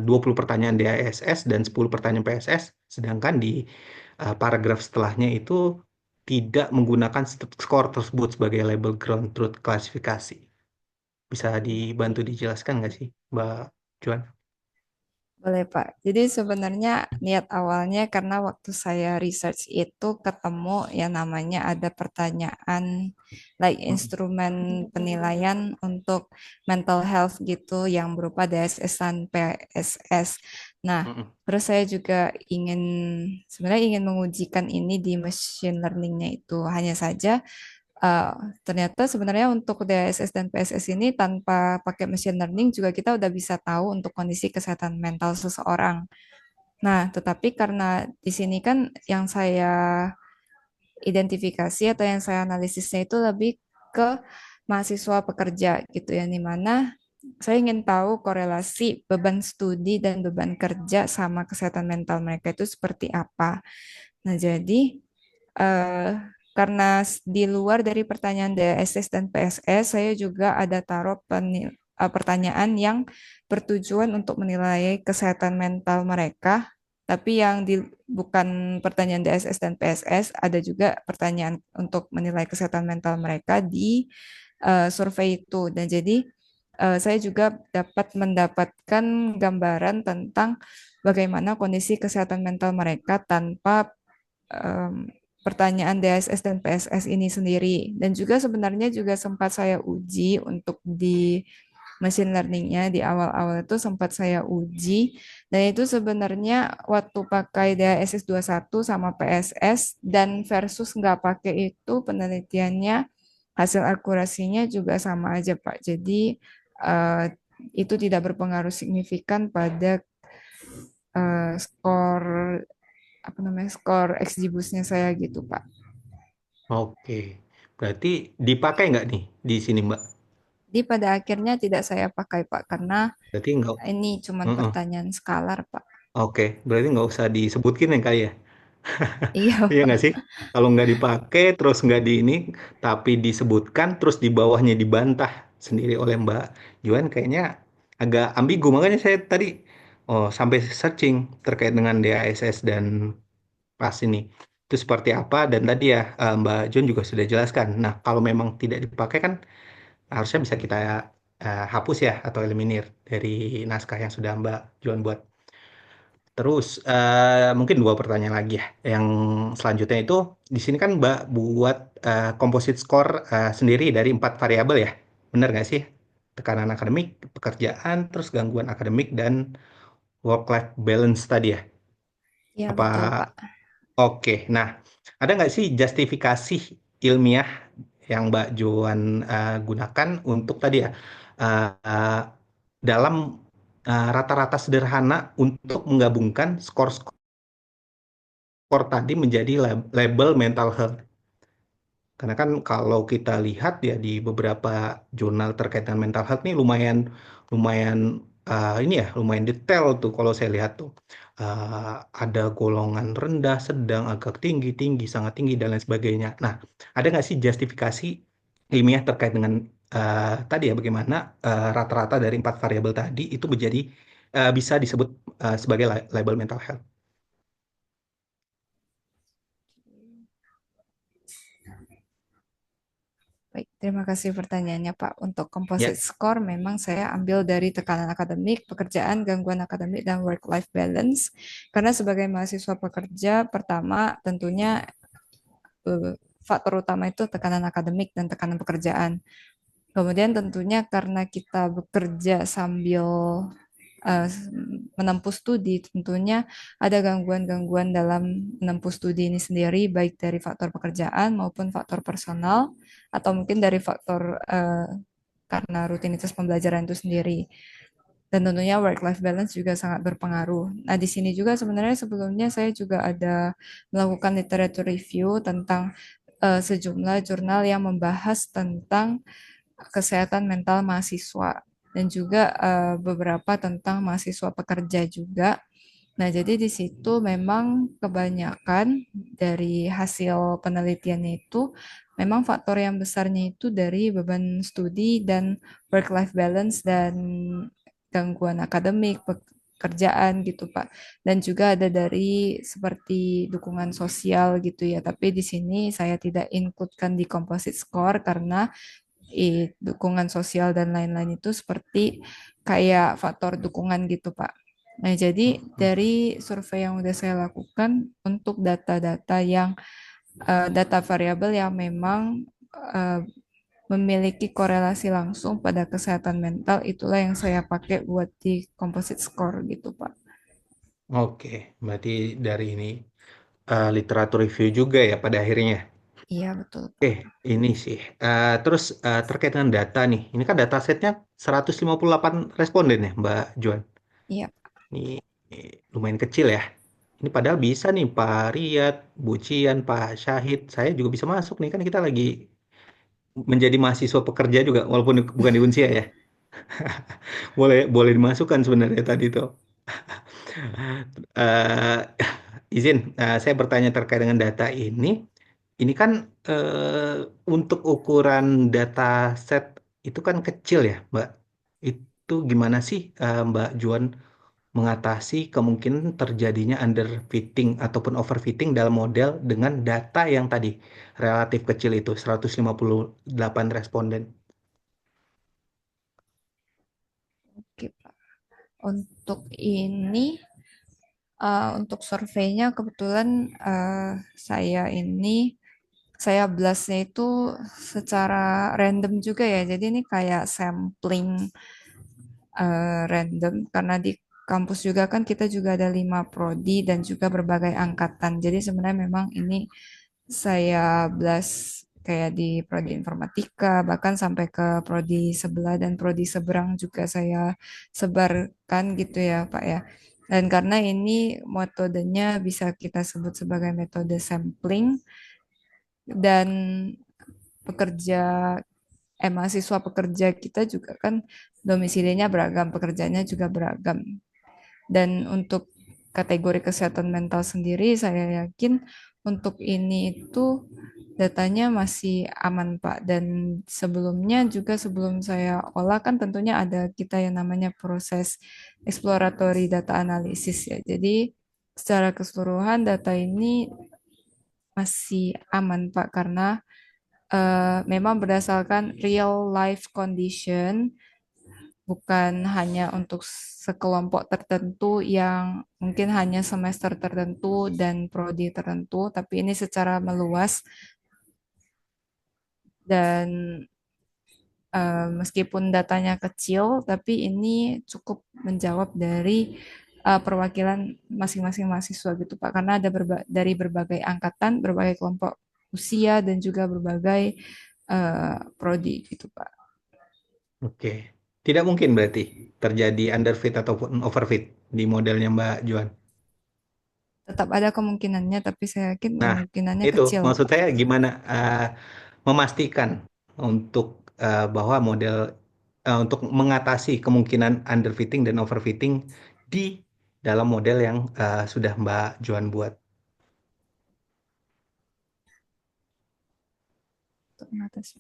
20 pertanyaan DASS dan 10 pertanyaan PSS, sedangkan di paragraf setelahnya itu tidak menggunakan skor tersebut sebagai label ground truth klasifikasi. Bisa dibantu dijelaskan nggak sih, Mbak Juan? Boleh, Pak. Jadi sebenarnya niat awalnya karena waktu saya research itu ketemu yang namanya ada pertanyaan like Mm-mm. instrumen penilaian untuk mental health gitu yang berupa DSS dan PSS. Nah, Mm-mm. terus saya juga sebenarnya ingin mengujikan ini di machine learningnya itu. Hanya saja uh, ternyata sebenarnya untuk DSS dan PSS ini tanpa pakai machine learning juga kita udah bisa tahu untuk kondisi kesehatan mental seseorang. Nah, tetapi karena di sini kan yang saya identifikasi atau yang saya analisisnya itu lebih ke mahasiswa pekerja gitu ya, di mana saya ingin tahu korelasi beban studi dan beban kerja sama kesehatan mental mereka itu seperti apa. Nah, jadi eh, karena di luar dari pertanyaan DSS dan PSS, saya juga ada taruh pertanyaan yang bertujuan untuk menilai kesehatan mental mereka. Tapi yang bukan pertanyaan DSS dan PSS, ada juga pertanyaan untuk menilai kesehatan mental mereka di survei itu. Dan jadi saya juga dapat mendapatkan gambaran tentang bagaimana kondisi kesehatan mental mereka tanpa em, pertanyaan DSS dan PSS ini sendiri. Dan juga sebenarnya juga sempat saya uji untuk di machine learningnya di awal-awal itu sempat saya uji dan itu sebenarnya waktu pakai DSS satu sama PSS dan versus nggak pakai itu penelitiannya hasil akurasinya juga sama aja Pak. Jadi eh, itu tidak berpengaruh signifikan pada skor apa namanya skor XGBoost-nya saya gitu Pak. Oke. Berarti dipakai nggak nih di sini, Mbak? Jadi pada akhirnya tidak saya pakai Pak karena Berarti nggak. ini cuma Heeh. pertanyaan skalar Pak. Oke, berarti nggak usah disebutin ya, Kak ya? Iya Iya nggak Pak. sih? Kalau nggak dipakai, terus nggak di ini, tapi disebutkan, terus di bawahnya dibantah sendiri oleh Mbak Juan, kayaknya agak ambigu. Makanya saya tadi sampai searching terkait dengan DASS dan PAS ini. Itu seperti apa, dan tadi ya Mbak Juan juga sudah jelaskan. Nah, kalau memang tidak dipakai kan harusnya bisa kita hapus ya, atau eliminir dari naskah yang sudah Mbak Juan buat. Terus mungkin dua pertanyaan lagi ya. Yang selanjutnya itu di sini kan Mbak buat composite score sendiri dari 4 variabel ya. Benar nggak sih? Tekanan akademik, pekerjaan, terus gangguan akademik dan work-life balance tadi ya. Iya Apa betul Pak. oke? Nah, ada nggak sih justifikasi ilmiah yang Mbak Joan gunakan untuk tadi ya eh, dalam rata-rata sederhana untuk menggabungkan skor-skor tadi menjadi label mental health. Karena kan kalau kita lihat ya di beberapa jurnal terkait dengan mental health nih lumayan lumayan ini ya lumayan detail tuh kalau saya lihat tuh. Ada golongan rendah, sedang, agak tinggi, tinggi, sangat tinggi dan lain sebagainya. Nah, ada nggak sih justifikasi ilmiah terkait dengan tadi ya bagaimana rata-rata dari 4 variabel tadi itu menjadi bisa disebut sebagai label mental health? Baik, terima kasih pertanyaannya Pak. Untuk Ya. composite score memang saya ambil dari tekanan akademik, pekerjaan, gangguan akademik, dan work-life balance. Karena sebagai mahasiswa pekerja, pertama tentunya faktor utama itu tekanan akademik dan tekanan pekerjaan. Kemudian tentunya karena kita bekerja sambil eh, menempuh studi, tentunya ada gangguan-gangguan dalam menempuh studi ini sendiri, baik dari faktor pekerjaan maupun faktor personal, atau mungkin dari faktor karena rutinitas pembelajaran itu sendiri. Dan tentunya work-life balance juga sangat berpengaruh. Nah, di sini juga sebenarnya sebelumnya saya juga ada melakukan literature review tentang sejumlah jurnal yang membahas tentang kesehatan mental mahasiswa dan juga beberapa tentang mahasiswa pekerja juga. Nah, jadi di situ memang kebanyakan dari hasil penelitiannya itu memang faktor yang besarnya itu dari beban studi dan work-life balance dan gangguan akademik, pekerjaan gitu, Pak. Dan juga ada dari seperti dukungan sosial gitu ya. Tapi di sini saya tidak includekan di composite score karena dukungan sosial dan lain-lain itu seperti kayak faktor dukungan gitu, Pak. Nah, jadi dari survei yang udah saya lakukan untuk data-data yang data variabel yang memang eh, memiliki korelasi langsung pada kesehatan mental, itulah yang saya pakai buat di composite score gitu, Pak. Oke, berarti dari ini literatur review juga ya pada akhirnya. Iya, betul, Oke, Pak. ini sih. Terus terkait dengan data nih, ini kan data setnya 158 responden ya, Mbak Juan. Iya, Ini lumayan kecil ya. Ini padahal bisa nih Pak Riyad, Bu Cian, Pak Syahid, saya juga bisa masuk nih kan kita lagi menjadi mahasiswa pekerja juga, walaupun bukan di Unsia ya. Boleh boleh dimasukkan sebenarnya tadi tuh. Eh, izin, saya bertanya terkait dengan data ini. ini kan untuk ukuran data set itu kan kecil ya, Mbak. Itu gimana sih Mbak Juan mengatasi kemungkinan terjadinya underfitting ataupun overfitting dalam model dengan data yang tadi relatif kecil itu 158 responden. Oke, Pak. Untuk ini, untuk surveinya kebetulan saya blastnya itu secara random juga ya. Jadi ini kayak sampling random karena di kampus juga kan kita juga ada 5 prodi dan juga berbagai angkatan. Jadi sebenarnya memang ini saya blast kayak di prodi informatika, bahkan sampai ke prodi sebelah dan prodi seberang juga saya sebarkan gitu ya, Pak ya. Dan karena ini metodenya bisa kita sebut sebagai metode sampling dan pekerja mahasiswa pekerja kita juga kan domisilinya beragam, pekerjaannya juga beragam. Dan untuk kategori kesehatan mental sendiri, saya yakin untuk ini itu datanya masih aman, Pak. Dan sebelumnya juga sebelum saya olah kan tentunya ada kita yang namanya proses exploratory data analysis ya. Jadi secara keseluruhan data ini masih aman, Pak, karena memang berdasarkan real life condition, bukan hanya untuk sekelompok tertentu yang mungkin hanya semester tertentu dan prodi tertentu, tapi ini secara meluas dan meskipun datanya kecil, tapi ini cukup menjawab dari perwakilan masing-masing mahasiswa gitu Pak, karena ada dari berbagai angkatan, berbagai kelompok usia dan juga berbagai prodi gitu Pak. Oke. Tidak mungkin berarti terjadi underfit ataupun overfit di modelnya Mbak Juan. Tetap ada kemungkinannya, tapi saya yakin Nah, kemungkinannya itu kecil maksud Pak. saya gimana memastikan untuk bahwa model untuk mengatasi kemungkinan underfitting dan overfitting di dalam model yang sudah Mbak Juan buat. Untuk mengatasi.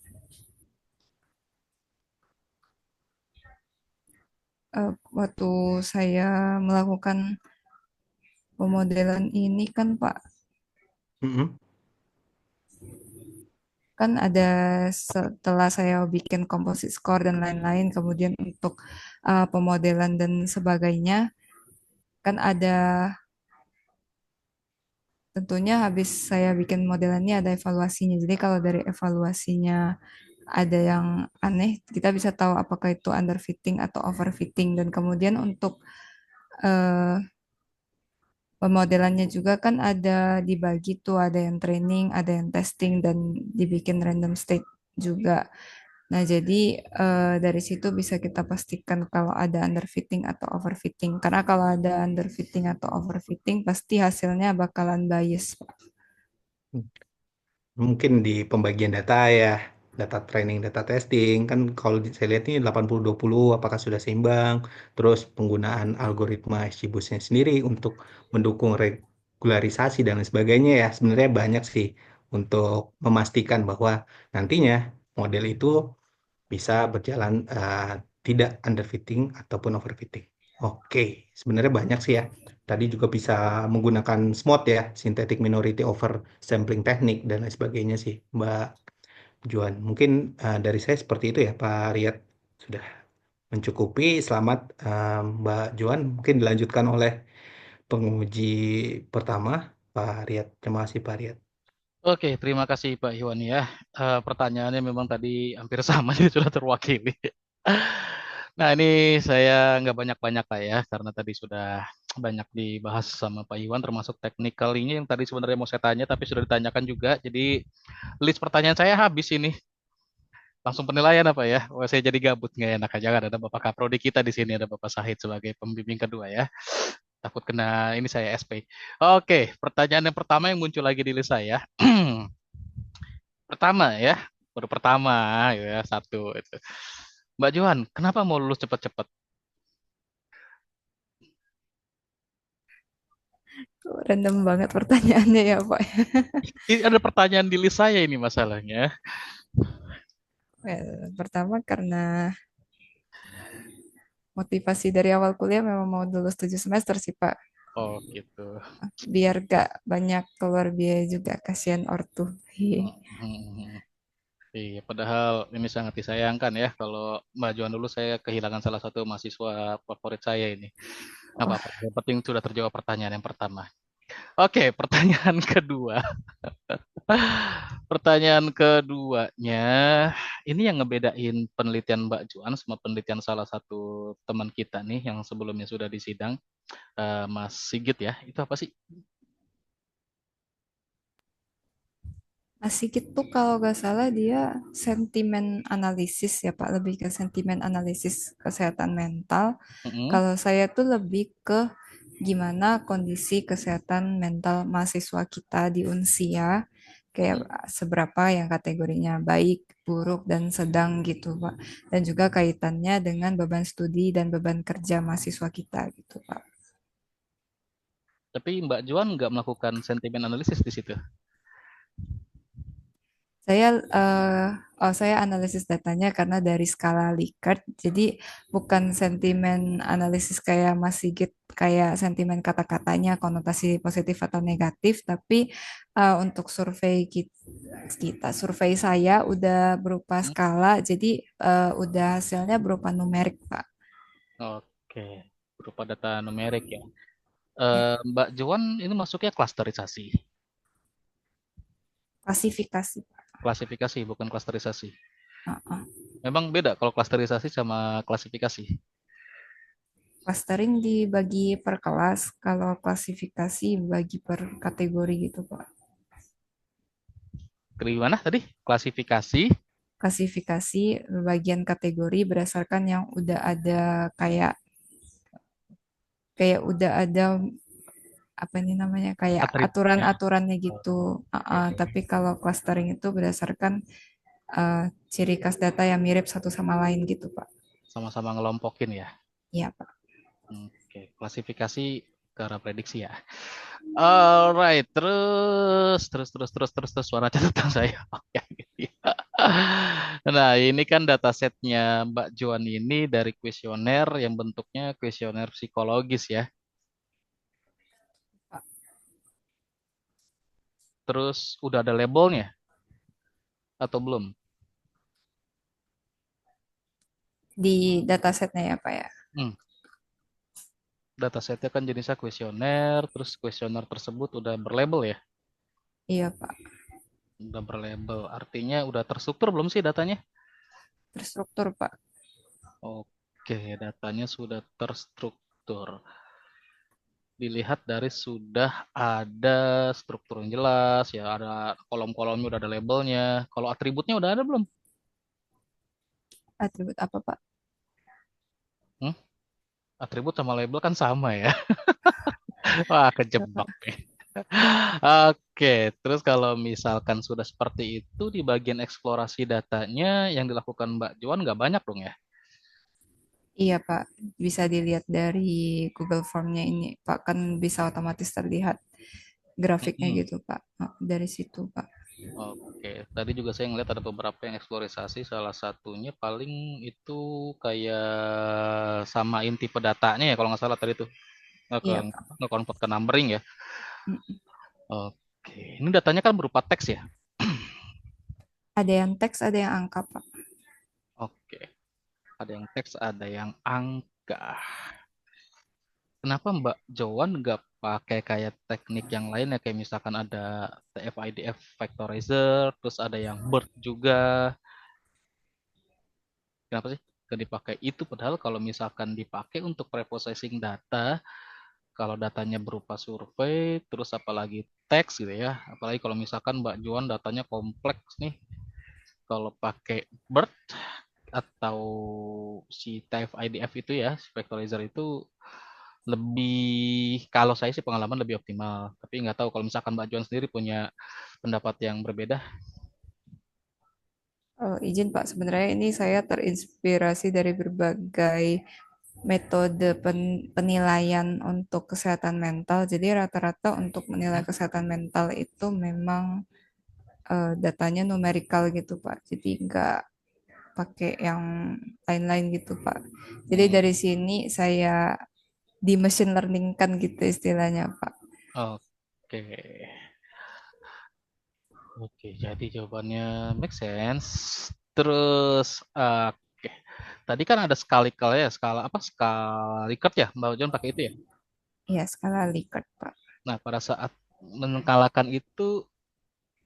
Waktu saya melakukan pemodelan ini kan Pak, Mm-mm. kan ada setelah saya bikin composite score dan lain-lain, kemudian untuk pemodelan dan sebagainya, kan ada tentunya habis saya bikin modelannya ada evaluasinya. Jadi kalau dari evaluasinya ada yang aneh, kita bisa tahu apakah itu underfitting atau overfitting. Dan kemudian untuk eh, pemodelannya juga kan ada dibagi tuh, ada yang training, ada yang testing, dan dibikin random state juga. Nah, jadi dari situ bisa kita pastikan kalau ada underfitting atau overfitting. Karena kalau ada underfitting atau overfitting, pasti hasilnya bakalan bias, Pak. Mungkin di pembagian data ya, data training, data testing, kan kalau saya lihat ini 80-20, apakah sudah seimbang, terus penggunaan algoritma XGBoost-nya sendiri untuk mendukung regularisasi dan lain sebagainya ya, sebenarnya banyak sih untuk memastikan bahwa nantinya model itu bisa berjalan tidak underfitting ataupun overfitting. Oke, sebenarnya banyak sih ya. Tadi juga bisa menggunakan SMOT ya, synthetic minority over sampling teknik dan lain sebagainya sih, Mbak Juan. Mungkin dari saya seperti itu ya, Pak Riyad. Sudah mencukupi. Selamat Mbak Juan. Mungkin dilanjutkan oleh penguji pertama, Pak Riyad. Terima kasih, Pak Riyad. Oke, terima kasih Pak Iwan ya. Pertanyaannya memang tadi hampir sama, jadi sudah terwakili. Nah, ini saya nggak banyak-banyak lah ya, karena tadi sudah banyak dibahas sama Pak Iwan, termasuk technicalnya yang tadi sebenarnya mau saya tanya, tapi sudah ditanyakan juga. Jadi list pertanyaan saya habis ini. Langsung penilaian apa ya? Wah, saya jadi gabut, nggak enak aja kan. Ada Bapak Kaprodi kita di sini, ada Bapak Sahid sebagai pembimbing kedua ya. Takut kena ini saya SP. Oke, pertanyaan yang pertama yang muncul lagi di list saya. Pertama ya, baru pertama ya satu itu. Mbak Johan, kenapa mau lulus cepat-cepat? Random banget pertanyaannya ya, Pak. Ini ada pertanyaan di list saya ini masalahnya. Pertama karena motivasi dari awal kuliah memang mau lulus 7 semester sih, Pak. Oh gitu. Biar gak banyak keluar biaya juga, kasihan ortu. Hmm. Iya, padahal ini sangat disayangkan ya kalau Mbak Joan dulu saya kehilangan salah satu mahasiswa favorit saya ini. Nggak Wah, apa-apa, yang penting sudah terjawab pertanyaan yang pertama. Oke, pertanyaan kedua. Pertanyaan keduanya, ini yang ngebedain penelitian Mbak Joan sama penelitian salah satu teman kita nih yang sebelumnya sudah disidang, Mas Sigit ya. Itu apa sih? Mas Sigit tuh kalau nggak salah dia sentimen analisis ya Pak, lebih ke sentimen analisis kesehatan mental. Mm-mm. Kalau saya tuh lebih ke gimana kondisi kesehatan mental mahasiswa kita di Unsia, kayak seberapa yang kategorinya baik, buruk, dan sedang gitu Pak. Dan juga kaitannya dengan beban studi dan beban kerja mahasiswa kita gitu Pak. Tapi Mbak Joan nggak melakukan sentimen analisis di situ. Saya saya analisis datanya karena dari skala Likert, jadi bukan sentimen analisis kayak Mas Sigit, kayak sentimen kata-katanya konotasi positif atau negatif, tapi untuk survei survei saya udah berupa Hmm? skala, jadi udah hasilnya berupa numerik, Pak. Oke, berupa data numerik ya. Ya, Mbak Joan ini masuknya klasterisasi. klasifikasi, Pak. Klasifikasi, bukan klasterisasi. Heeh. Memang beda kalau klasterisasi sama klasifikasi. Clustering dibagi per kelas, kalau klasifikasi bagi per kategori gitu, Pak. Gimana tadi? Klasifikasi. Klasifikasi bagian kategori berdasarkan yang udah ada, kayak kayak udah ada apa ini namanya, kayak Atributnya. aturan-aturannya Oh, gitu. oke. Tapi kalau clustering itu berdasarkan uh, ciri khas data yang mirip satu sama lain gitu, Pak. Sama-sama ngelompokin ya. Iya, Pak. Oke, klasifikasi ke arah prediksi ya. Alright, terus suara catatan saya. Oke. Nah, ini kan datasetnya Mbak Joan ini dari kuesioner yang bentuknya kuesioner psikologis ya. Terus udah ada labelnya atau belum? Di datasetnya ya, Pak ya. Hmm, datasetnya kan jenisnya kuesioner, terus kuesioner tersebut udah berlabel ya? Iya, Pak. Udah berlabel, artinya udah terstruktur belum sih datanya? Terstruktur, Pak. Oke, datanya sudah terstruktur. Dilihat dari sudah ada struktur yang jelas, ya ada kolom-kolomnya, udah ada labelnya. Kalau atributnya udah ada belum? Atribut apa, Pak? Hmm? Atribut sama label kan sama ya. Wah, Ya, kejebak Pak. nih. Oke, terus kalau misalkan sudah seperti itu di bagian eksplorasi datanya yang dilakukan Mbak Joan nggak banyak dong ya? Iya, Pak. Bisa dilihat dari Google Form-nya ini, Pak. Kan bisa otomatis terlihat grafiknya Mm-mm. gitu, Pak. Dari situ, Pak. Oke, tadi juga saya ngeliat ada beberapa yang eksplorisasi, salah satunya paling itu kayak samain tipe datanya ya kalau nggak salah tadi tuh Iya, Pak. nge-convert ke numbering ya. Mm. Oke, ini datanya kan berupa teks ya. Ada yang teks, ada yang angka, Pak. Oke, ada yang teks, ada yang angka. Kenapa Mbak Joan nggak pakai kayak teknik yang lain ya, kayak misalkan ada TF-IDF factorizer, terus ada yang BERT juga. Kenapa sih nggak dipakai itu? Padahal kalau misalkan dipakai untuk preprocessing data, kalau datanya berupa survei, terus apalagi teks gitu ya, apalagi kalau misalkan Mbak Joan datanya kompleks nih, kalau pakai BERT atau si TF-IDF itu ya, si factorizer itu lebih, kalau saya sih pengalaman lebih optimal. Tapi nggak tahu kalau misalkan Mbak Joan sendiri punya pendapat yang berbeda. Izin Pak, sebenarnya ini saya terinspirasi dari berbagai metode penilaian untuk kesehatan mental. Jadi rata-rata untuk menilai kesehatan mental itu memang datanya numerikal gitu Pak. Jadi nggak pakai yang lain-lain gitu Pak. Jadi dari sini saya di machine learning kan gitu istilahnya Pak. Oke. Oke, jadi jawabannya make sense. Terus, oke. Tadi kan ada skala ya, skala apa? Skala Likert ya, Mbak John pakai itu ya. Iya, skala Likert Pak. Nah, pada saat mengkalakan itu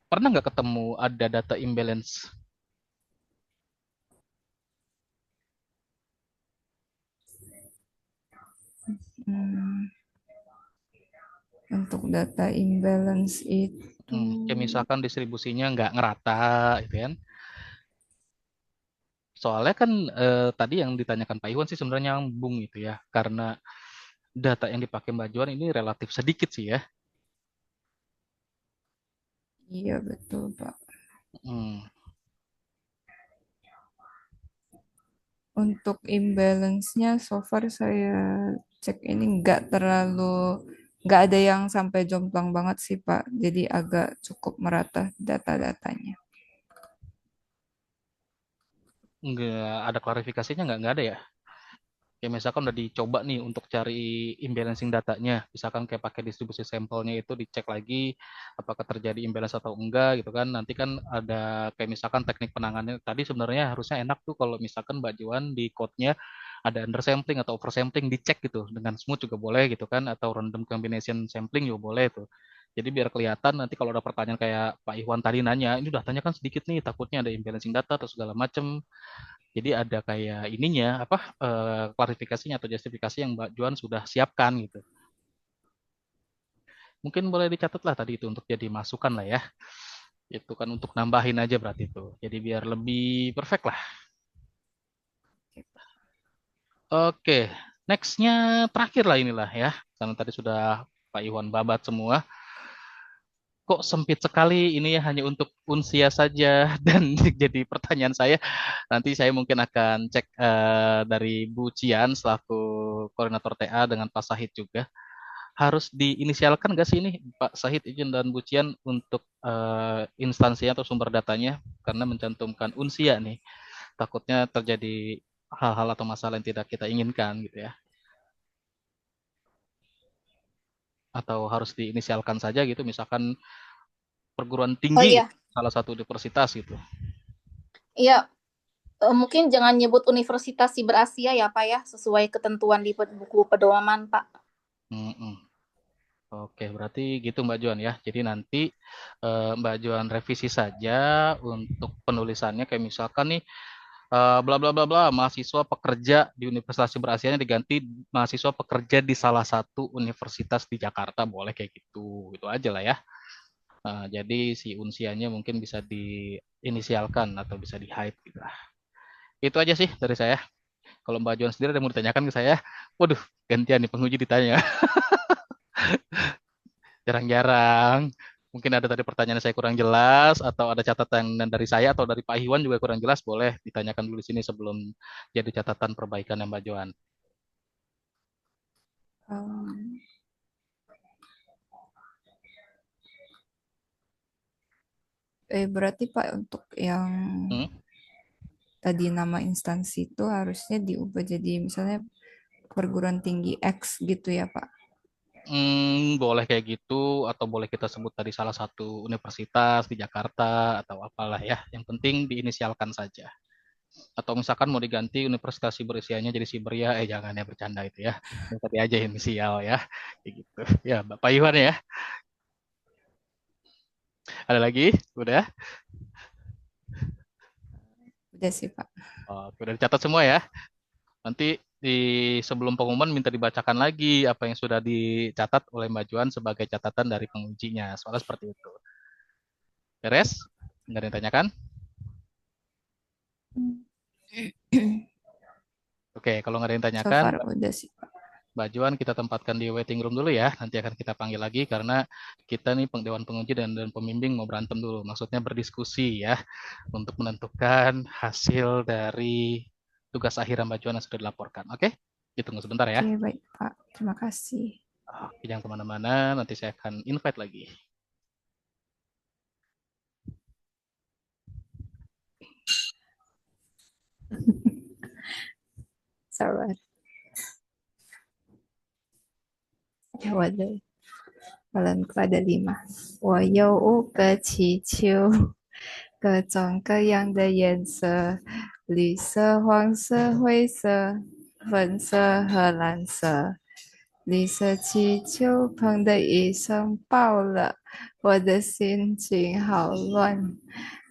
pernah nggak ketemu ada data imbalance? Hmm, untuk data imbalance itu Kayak misalkan distribusinya nggak ngerata, gitu kan? Soalnya kan tadi yang ditanyakan Pak Iwan sih sebenarnya nyambung gitu ya, karena data yang dipakai Mbak Juan ini relatif sedikit sih ya. iya betul Pak. Hmm. Untuk imbalance-nya so far saya cek ini nggak ada yang sampai jomplang banget sih Pak. Jadi agak cukup merata data-datanya. Nggak ada klarifikasinya, nggak ada ya? Kayak misalkan udah dicoba nih untuk cari imbalancing datanya, misalkan kayak pakai distribusi sampelnya itu dicek lagi apakah terjadi imbalance atau enggak gitu kan. Nanti kan ada kayak misalkan teknik penanganannya tadi sebenarnya harusnya enak tuh kalau misalkan Mbak Juan di code-nya ada undersampling atau oversampling dicek gitu dengan smooth juga boleh gitu kan, atau random combination sampling juga boleh tuh. Jadi biar kelihatan nanti kalau ada pertanyaan kayak Pak Iwan tadi nanya, ini datanya kan sedikit nih, takutnya ada imbalancing data atau segala macam. Jadi ada kayak ininya apa klarifikasinya atau justifikasi yang Mbak Juan sudah siapkan gitu. Mungkin boleh dicatat lah tadi itu untuk jadi masukan lah ya. Itu kan untuk nambahin aja berarti itu. Jadi biar lebih perfect lah. Oke, nextnya terakhir lah inilah ya. Karena tadi sudah Pak Iwan babat semua. Kok sempit sekali ini ya hanya untuk unsia saja dan jadi pertanyaan saya nanti saya mungkin akan cek dari Bu Cian selaku koordinator TA dengan Pak Sahid juga harus diinisialkan nggak sih ini Pak Sahid izin dan Bu Cian untuk instansinya atau sumber datanya karena mencantumkan unsia nih takutnya terjadi hal-hal atau masalah yang tidak kita inginkan gitu ya atau harus diinisialkan saja gitu misalkan perguruan Oh tinggi iya, gitu, salah satu universitas gitu. iya. Mungkin jangan nyebut Universitas Siber Asia ya, Pak ya, sesuai ketentuan di buku pedoman, Pak. Mm-mm. Oke, berarti gitu Mbak Joan ya. Jadi nanti Mbak Joan revisi saja untuk penulisannya kayak misalkan nih bla bla bla bla mahasiswa pekerja di Universitas Berasianya diganti mahasiswa pekerja di salah satu universitas di Jakarta boleh kayak gitu. Gitu aja lah ya. Jadi si unsianya mungkin bisa diinisialkan atau bisa di hide gitu lah. Itu aja sih dari saya. Kalau Mbak Joan sendiri ada mau ditanyakan ke saya, waduh gantian nih penguji ditanya. Jarang-jarang. Mungkin ada tadi pertanyaan saya kurang jelas, atau ada catatan dari saya atau dari Pak Iwan juga kurang jelas, boleh ditanyakan dulu di sini sebelum jadi catatan perbaikan Mbak Joan. Um, berarti Pak untuk yang Hmm? tadi nama instansi itu harusnya diubah jadi misalnya perguruan tinggi X gitu ya Pak. Boleh kayak gitu, atau boleh kita sebut tadi salah satu universitas di Jakarta, atau apalah ya. Yang penting diinisialkan saja. Atau misalkan mau diganti universitas Siberisianya jadi Siberia, jangan ya bercanda itu ya. Yang tadi aja inisial ya. Kayak gitu. Ya, Bapak Iwan ya. Ada lagi? Udah? Udah sih Pak. Oh, udah dicatat semua ya. Nanti di sebelum pengumuman minta dibacakan lagi apa yang sudah dicatat oleh Mbak Juan sebagai catatan dari pengujinya. Soalnya seperti itu. Beres? Nggak ada yang tanyakan? Oke, kalau nggak ada yang So tanyakan, far udah sih Pak. Mbak Juan kita tempatkan di waiting room dulu ya. Nanti akan kita panggil lagi karena kita nih Dewan Penguji dan pembimbing mau berantem dulu. Maksudnya berdiskusi ya untuk menentukan hasil dari tugas akhir Mbak Juan yang sudah dilaporkan. Oke? Ditunggu sebentar ya. Oke, baik Pak. Terima kasih. Jangan kemana-mana, nanti saya akan invite lagi. Sabar. Ya, wadah. Kalian kepada 5. 我有5个气球，各种各样的颜色，绿色、黄色、灰色、粉色和蓝色。绿色气球砰的一声爆了，我的心情好乱。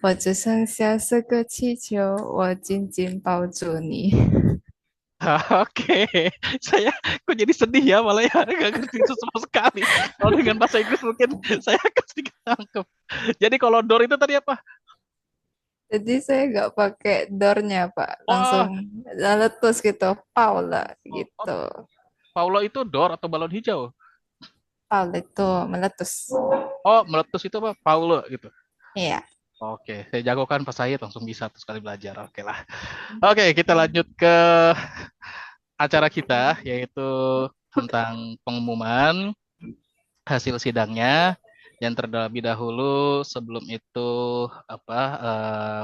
我只剩下4个气球，我紧紧抱住你。Oke, saya kok jadi sedih ya malah ya, nggak ngerti itu sama sekali. Kalau dengan bahasa Inggris mungkin saya akan sedikit tangkep. Jadi kalau door itu tadi apa? Jadi saya nggak pakai door-nya, Pak. Oh, Langsung letus gitu, Paula oh, gitu. Paulo itu door atau balon hijau? Paula itu meletus. Oh, meletus itu apa? Paulo gitu. Iya. Oke, saya jagokan pas saya langsung bisa tuh sekali belajar. Oke lah. Oke, kita lanjut ke acara kita, yaitu tentang pengumuman hasil sidangnya. Yang terlebih dahulu sebelum itu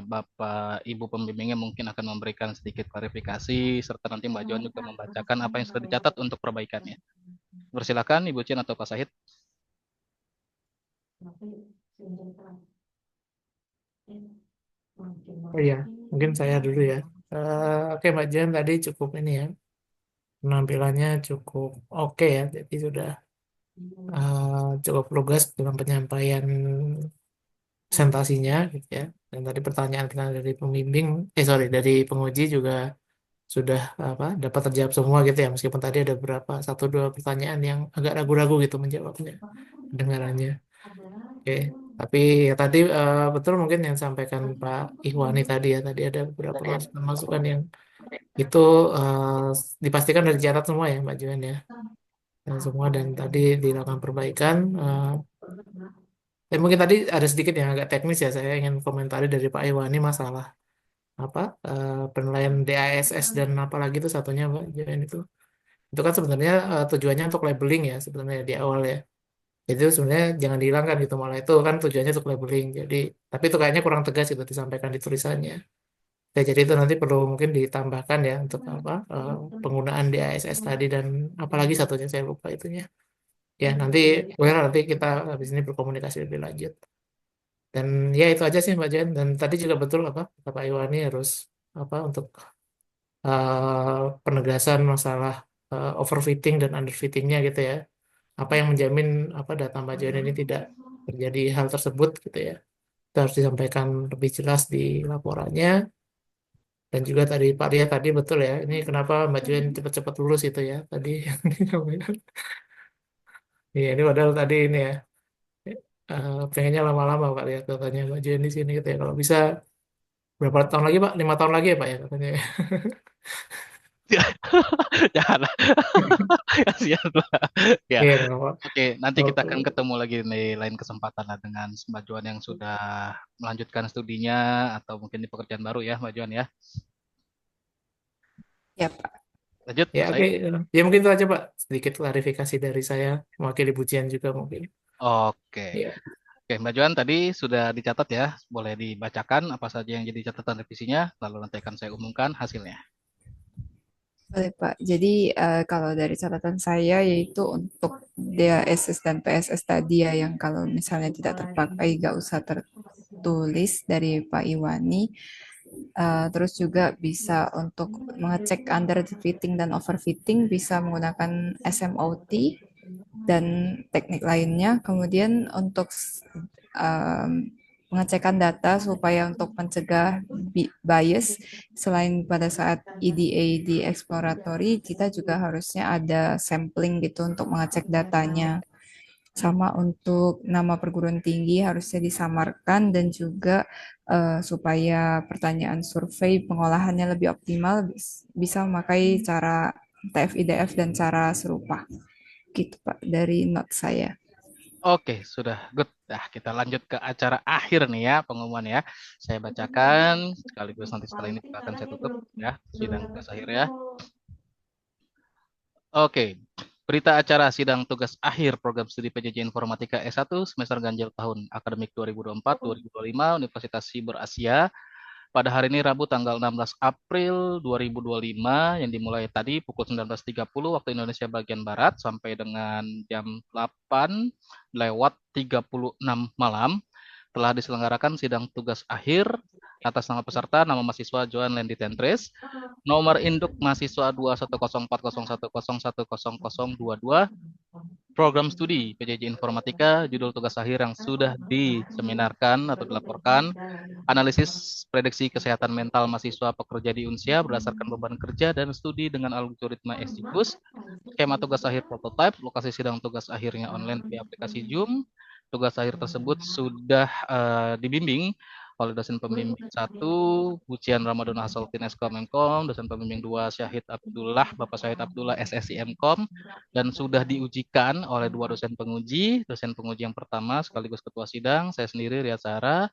Bapak Ibu pembimbingnya mungkin akan memberikan sedikit klarifikasi serta nanti Mbak Joan juga membacakan apa yang sudah dicatat untuk perbaikannya. Persilakan Ibu Cian atau Pak Sahid. Oh iya, mungkin saya dulu ya. Oke, Mbak Jan tadi cukup ini ya, penampilannya cukup oke ya, jadi sudah cukup lugas dalam penyampaian presentasinya gitu ya. Dan tadi pertanyaan-pertanyaan dari pembimbing, dari penguji juga sudah dapat terjawab semua gitu ya, meskipun tadi ada beberapa 1-2 pertanyaan yang agak ragu-ragu gitu menjawabnya, pendengarannya. Oke, tapi ya tadi betul mungkin yang sampaikan Pak Ihwani tadi ya, tadi ada beberapa masukan yang itu dipastikan dari dicatat semua ya Mbak Juan ya, dan semua dan tadi dilakukan perbaikan. Mungkin tadi ada sedikit yang agak teknis ya, saya ingin komentari dari Pak Ihwani masalah penilaian DASS dan apalagi itu satunya Mbak Juan itu kan sebenarnya tujuannya untuk labeling ya sebenarnya di awal ya. Itu sebenarnya jangan dihilangkan gitu, malah itu kan tujuannya untuk labeling. Jadi tapi itu kayaknya kurang tegas itu disampaikan di tulisannya. Ya, jadi itu nanti perlu mungkin ditambahkan ya untuk penggunaan DASS tadi dan apalagi satunya saya lupa itunya. Ya nanti boleh nanti kita habis ini berkomunikasi lebih lanjut. Dan ya itu aja sih Mbak Jen. Dan tadi juga betul kata Pak Iwani harus untuk penegasan masalah overfitting dan underfittingnya gitu ya. Apa yang menjamin data Mbak Jen ini tidak terjadi hal tersebut gitu ya. Itu harus disampaikan lebih jelas di laporannya. Dan juga tadi Pak Ria tadi betul ya. Ini kenapa Mbak Juan cepat-cepat lulus itu ya tadi. Iya ini padahal tadi ini ya pengennya lama-lama Pak Ria katanya Mbak Juan di sini gitu ya. Kalau bisa berapa tahun lagi Pak? 5 tahun lagi ya Pak ya katanya. Jangan, kasihan lah. Ya. Iya nggak apa. Oke, nanti kita Oke. akan ketemu lagi di lain kesempatan lah dengan Mbak Joan yang sudah melanjutkan studinya atau mungkin di pekerjaan baru ya Mbak Joan ya. Ya, Pak. Lanjut, Ya Pak oke. Said. Ya mungkin itu aja Pak. Sedikit klarifikasi dari saya mewakili Bucian juga mungkin. Oke. Ya. Oke, Mbak Joan tadi sudah dicatat ya. Boleh dibacakan apa saja yang jadi catatan revisinya, lalu nanti akan saya umumkan hasilnya. Boleh, Pak. Jadi kalau dari catatan saya yaitu untuk DASS dan PSS tadi ya yang kalau misalnya tidak terpakai nggak usah tertulis dari Pak Iwani. Terus juga bisa untuk mengecek underfitting dan overfitting bisa menggunakan SMOT dan teknik lainnya. Kemudian untuk pengecekan data supaya untuk mencegah bias, selain pada saat EDA di exploratory, kita juga harusnya ada sampling gitu untuk mengecek datanya. Sama untuk nama perguruan tinggi harusnya disamarkan dan juga supaya pertanyaan survei pengolahannya lebih optimal bisa memakai cara TF-IDF dan cara serupa. Gitu Pak dari note saya. Oke, sudah good. Nah, kita lanjut ke acara akhir nih ya, pengumuman ya. Saya bacakan sekaligus nanti setelah ini juga akan saya tutup ya, sidang tugas akhir ya. Oke, berita acara sidang tugas akhir program studi PJJ Informatika S1 semester ganjil tahun akademik 2024-2025 Universitas Siber Asia pada hari ini Rabu tanggal 16 April 2025 yang dimulai tadi pukul 19.30 waktu Indonesia bagian Barat sampai dengan jam 8 lewat 36 malam telah diselenggarakan sidang tugas akhir atas nama peserta, nama mahasiswa Joan Lendi Tentris, nomor induk mahasiswa 2104010101022, program studi PJJ Informatika, judul tugas akhir yang sudah diseminarkan atau dilaporkan, analisis prediksi kesehatan mental mahasiswa pekerja di Unsia berdasarkan beban kerja dan studi dengan algoritma XGBoost, skema tugas akhir prototype, lokasi sidang tugas akhirnya online di aplikasi Zoom. Tugas akhir tersebut sudah dibimbing oleh dosen pembimbing 1, Bucian Ramadan Hasaluddin Eskom Mkom, dosen pembimbing 2, Syahid Abdullah, Bapak Syahid Abdullah SSI Mkom, dan sudah diujikan oleh 2 dosen penguji. Dosen penguji yang pertama sekaligus ketua sidang, saya sendiri Riyad Sahara,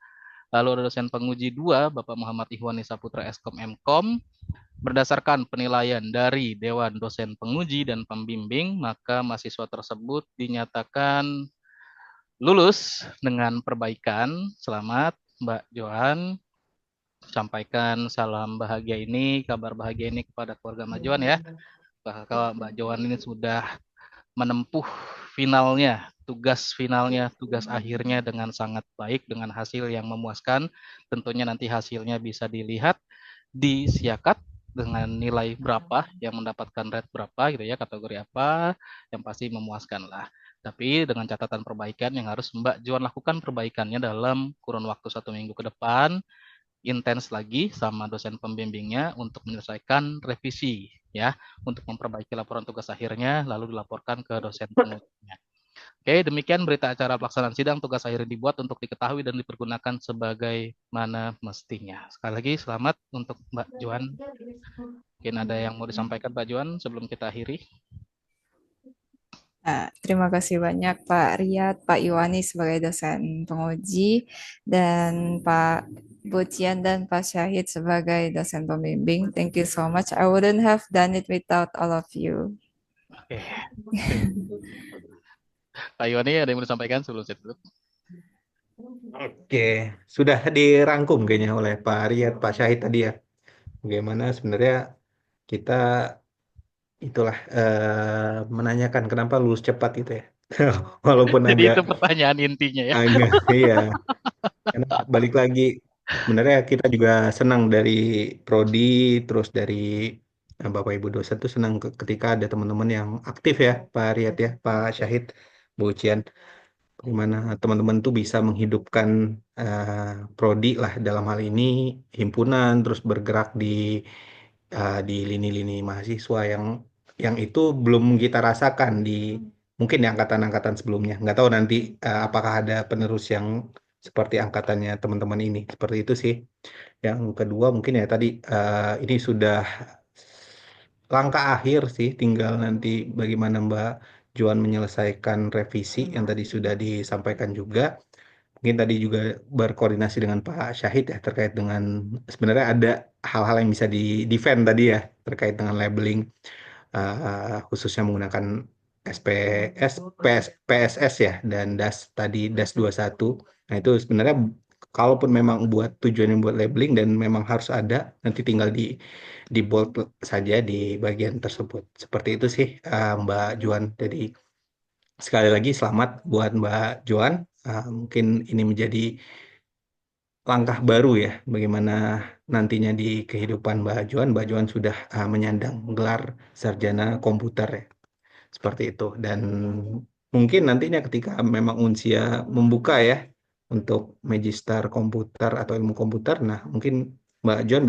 lalu ada dosen penguji 2, Bapak Muhammad Ihwani Saputra Eskom Mkom. Berdasarkan penilaian dari Dewan Dosen Penguji dan Pembimbing, maka mahasiswa tersebut dinyatakan lulus dengan perbaikan. Selamat Mbak Joan. Sampaikan salam bahagia ini, kabar bahagia ini kepada keluarga Mbak Joan ya. Bahwa Mbak Joan ini sudah menempuh finalnya, tugas akhirnya dengan sangat baik, dengan hasil yang memuaskan. Tentunya nanti hasilnya bisa dilihat di Siakat dengan nilai berapa, yang mendapatkan rate berapa gitu ya, kategori apa, yang pasti memuaskan lah. Tapi dengan catatan perbaikan yang harus Mbak Joan lakukan perbaikannya dalam kurun waktu 1 minggu ke depan, intens lagi sama dosen pembimbingnya untuk menyelesaikan revisi ya, untuk memperbaiki laporan tugas akhirnya lalu dilaporkan ke dosen pengujinya. Oke, demikian berita acara pelaksanaan sidang tugas akhir dibuat untuk diketahui dan dipergunakan sebagaimana mestinya. Sekali lagi selamat untuk Mbak Joan. Mungkin ada yang mau disampaikan Mbak Joan sebelum kita akhiri? Nah, terima kasih banyak Pak Riyad, Pak Iwani sebagai dosen penguji, dan Pak Bucian dan Pak Syahid sebagai dosen pembimbing. Thank you so much. I wouldn't have done it without all of you. Oke. Pak Iwani ada yang mau disampaikan sebelum saya tutup? Oke, sudah dirangkum kayaknya oleh Pak Riyad, Pak Syahid tadi ya. Bagaimana sebenarnya kita itulah menanyakan kenapa lulus cepat itu ya. Walaupun Jadi agak itu pertanyaan intinya ya. iya. Karena balik lagi sebenarnya kita juga senang dari prodi, terus dari Bapak Ibu dosen tuh senang ketika ada teman-teman yang aktif ya, Pak Riyad ya, Pak Syahid, Bu Cian, gimana teman-teman tuh bisa menghidupkan prodi lah dalam hal ini himpunan, terus bergerak di lini-lini mahasiswa yang itu belum kita rasakan di mungkin di angkatan-angkatan sebelumnya. Nggak tahu nanti apakah ada penerus yang seperti angkatannya teman-teman ini. Seperti itu sih. Yang kedua mungkin ya tadi ini sudah langkah akhir sih, tinggal nanti bagaimana Mbak Joan menyelesaikan revisi yang tadi sudah disampaikan juga. Mungkin tadi juga berkoordinasi dengan Pak Syahid ya terkait dengan sebenarnya ada hal-hal yang bisa di-defend tadi ya terkait dengan labeling khususnya menggunakan SPS, PSS ya dan DAS tadi DAS 21. Nah itu sebenarnya kalaupun memang buat tujuannya buat labeling dan memang harus ada nanti tinggal di bold saja di bagian tersebut. Seperti itu sih Mbak Joan. Jadi sekali lagi selamat buat Mbak Joan. Mungkin ini menjadi langkah baru ya bagaimana nantinya di kehidupan Mbak Joan. Mbak Joan sudah menyandang gelar sarjana komputer ya. Seperti itu. Dan mungkin nantinya ketika memang Unsia membuka ya untuk magister komputer atau ilmu komputer, nah mungkin Mbak Joan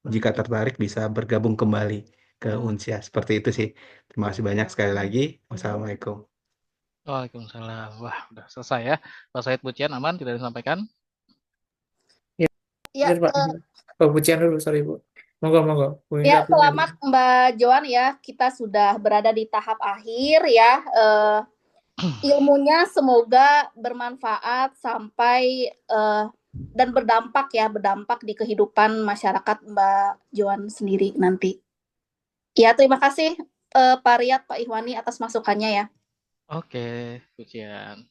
jika tertarik bisa bergabung kembali ke Unsia. Seperti itu sih. Terima kasih banyak sekali lagi. Wassalamualaikum. Waalaikumsalam. Wah, udah selesai ya. Pak Said Bucian aman, tidak disampaikan? Ya, Pak. Pak Bucian dulu, sorry Bu. Monggo. Bu ya, Indah, selamat Mbak Joan ya. Kita sudah berada di tahap akhir ya. Ilmunya semoga bermanfaat sampai dan berdampak di kehidupan masyarakat Mbak Joan sendiri nanti. Ya, terima kasih Pak Riyad, Pak Ihwani atas masukannya ya. Oke, Pujian.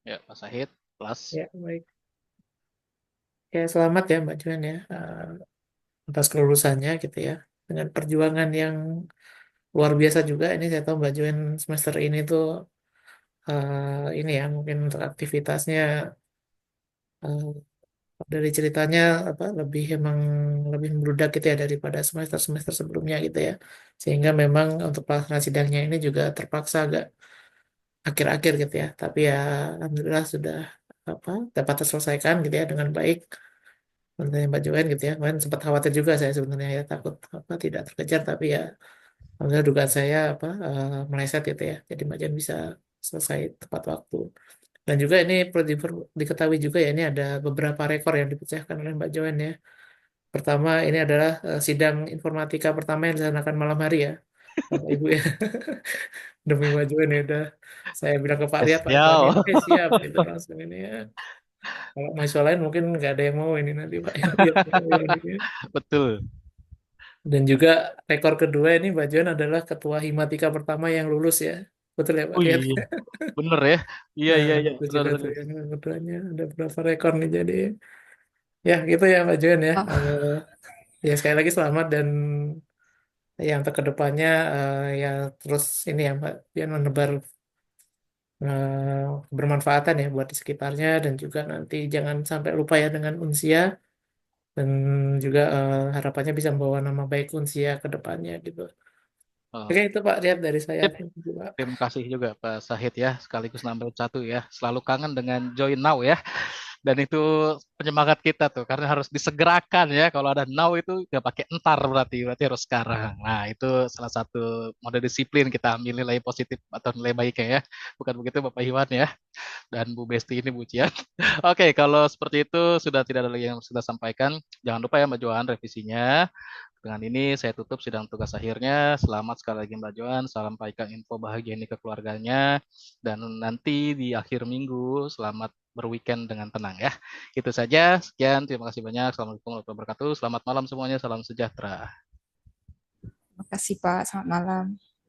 Ya, Pak Sahid, plus. Ya, baik. Ya, selamat ya Mbak Juan ya, atas kelulusannya gitu ya. Dengan perjuangan yang luar biasa juga. Ini saya tahu Mbak Juan semester ini tuh ini ya mungkin untuk aktivitasnya eh, dari ceritanya apa lebih emang lebih membludak gitu ya daripada semester-semester sebelumnya gitu ya. Sehingga memang untuk pelaksanaan sidangnya ini juga terpaksa agak akhir-akhir gitu ya. Tapi ya alhamdulillah sudah apa dapat terselesaikan gitu ya dengan baik. Menurut Mbak Joen gitu ya. Kemarin sempat khawatir juga saya sebenarnya ya takut apa tidak terkejar tapi ya alhamdulillah dugaan saya apa meleset gitu ya. Jadi Mbak Joen bisa selesai tepat waktu. Dan juga ini perlu diketahui juga ya ini ada beberapa rekor yang dipecahkan oleh Mbak Joen ya. Pertama ini adalah sidang informatika pertama yang dilaksanakan malam hari ya. Bapak Ibu ya. Demi Mbak Joen ya udah saya bilang ke Pak Riyad, Pak Iwan ya, Spesial. oke siap gitu langsung ini ya. Kalau mahasiswa lain mungkin nggak ada yang mau ini nanti Pak Iwan ini ya. Betul. Dan juga rekor kedua ini Mbak Joen adalah ketua Himatika pertama yang lulus ya. Betul ya Pak Oh Riyad? iya, bener ya. Iya, Nah, iya, iya. itu Betul, juga betul. tuh yang keduanya ada berapa rekor nih jadi ya gitu ya Mbak Joen ya. Oh, Ya sekali lagi selamat dan yang untuk kedepannya ya terus ini ya Mbak Joen menebar bermanfaatan ya buat di sekitarnya dan juga nanti jangan sampai lupa ya dengan Unsia dan juga harapannya bisa membawa nama baik Unsia ke depannya gitu. Oh, Oke itu Pak Riyad dari saya. sip. Thank you, Pak. Terima kasih juga Pak Sahid ya, sekaligus nambah satu ya. Selalu kangen dengan Join Now ya. Dan itu penyemangat kita tuh, karena harus disegerakan ya. Kalau ada now itu nggak pakai entar berarti harus sekarang. Nah itu salah satu mode disiplin kita ambil nilai positif atau nilai baiknya ya. Bukan begitu Bapak Iwan ya. Dan Bu Besti ini Bu Cian. Oke, kalau seperti itu sudah tidak ada lagi yang sudah sampaikan. Jangan lupa ya Mbak Johan revisinya. Dengan ini saya tutup sidang tugas akhirnya. Selamat sekali lagi Mbak Johan. Sampaikan info bahagia ini ke keluarganya. Dan nanti di akhir minggu selamat berweekend dengan tenang ya. Itu saja. Sekian. Terima kasih banyak. Assalamualaikum warahmatullahi wabarakatuh. Selamat malam semuanya. Salam sejahtera. terima kasih Pak. Selamat malam.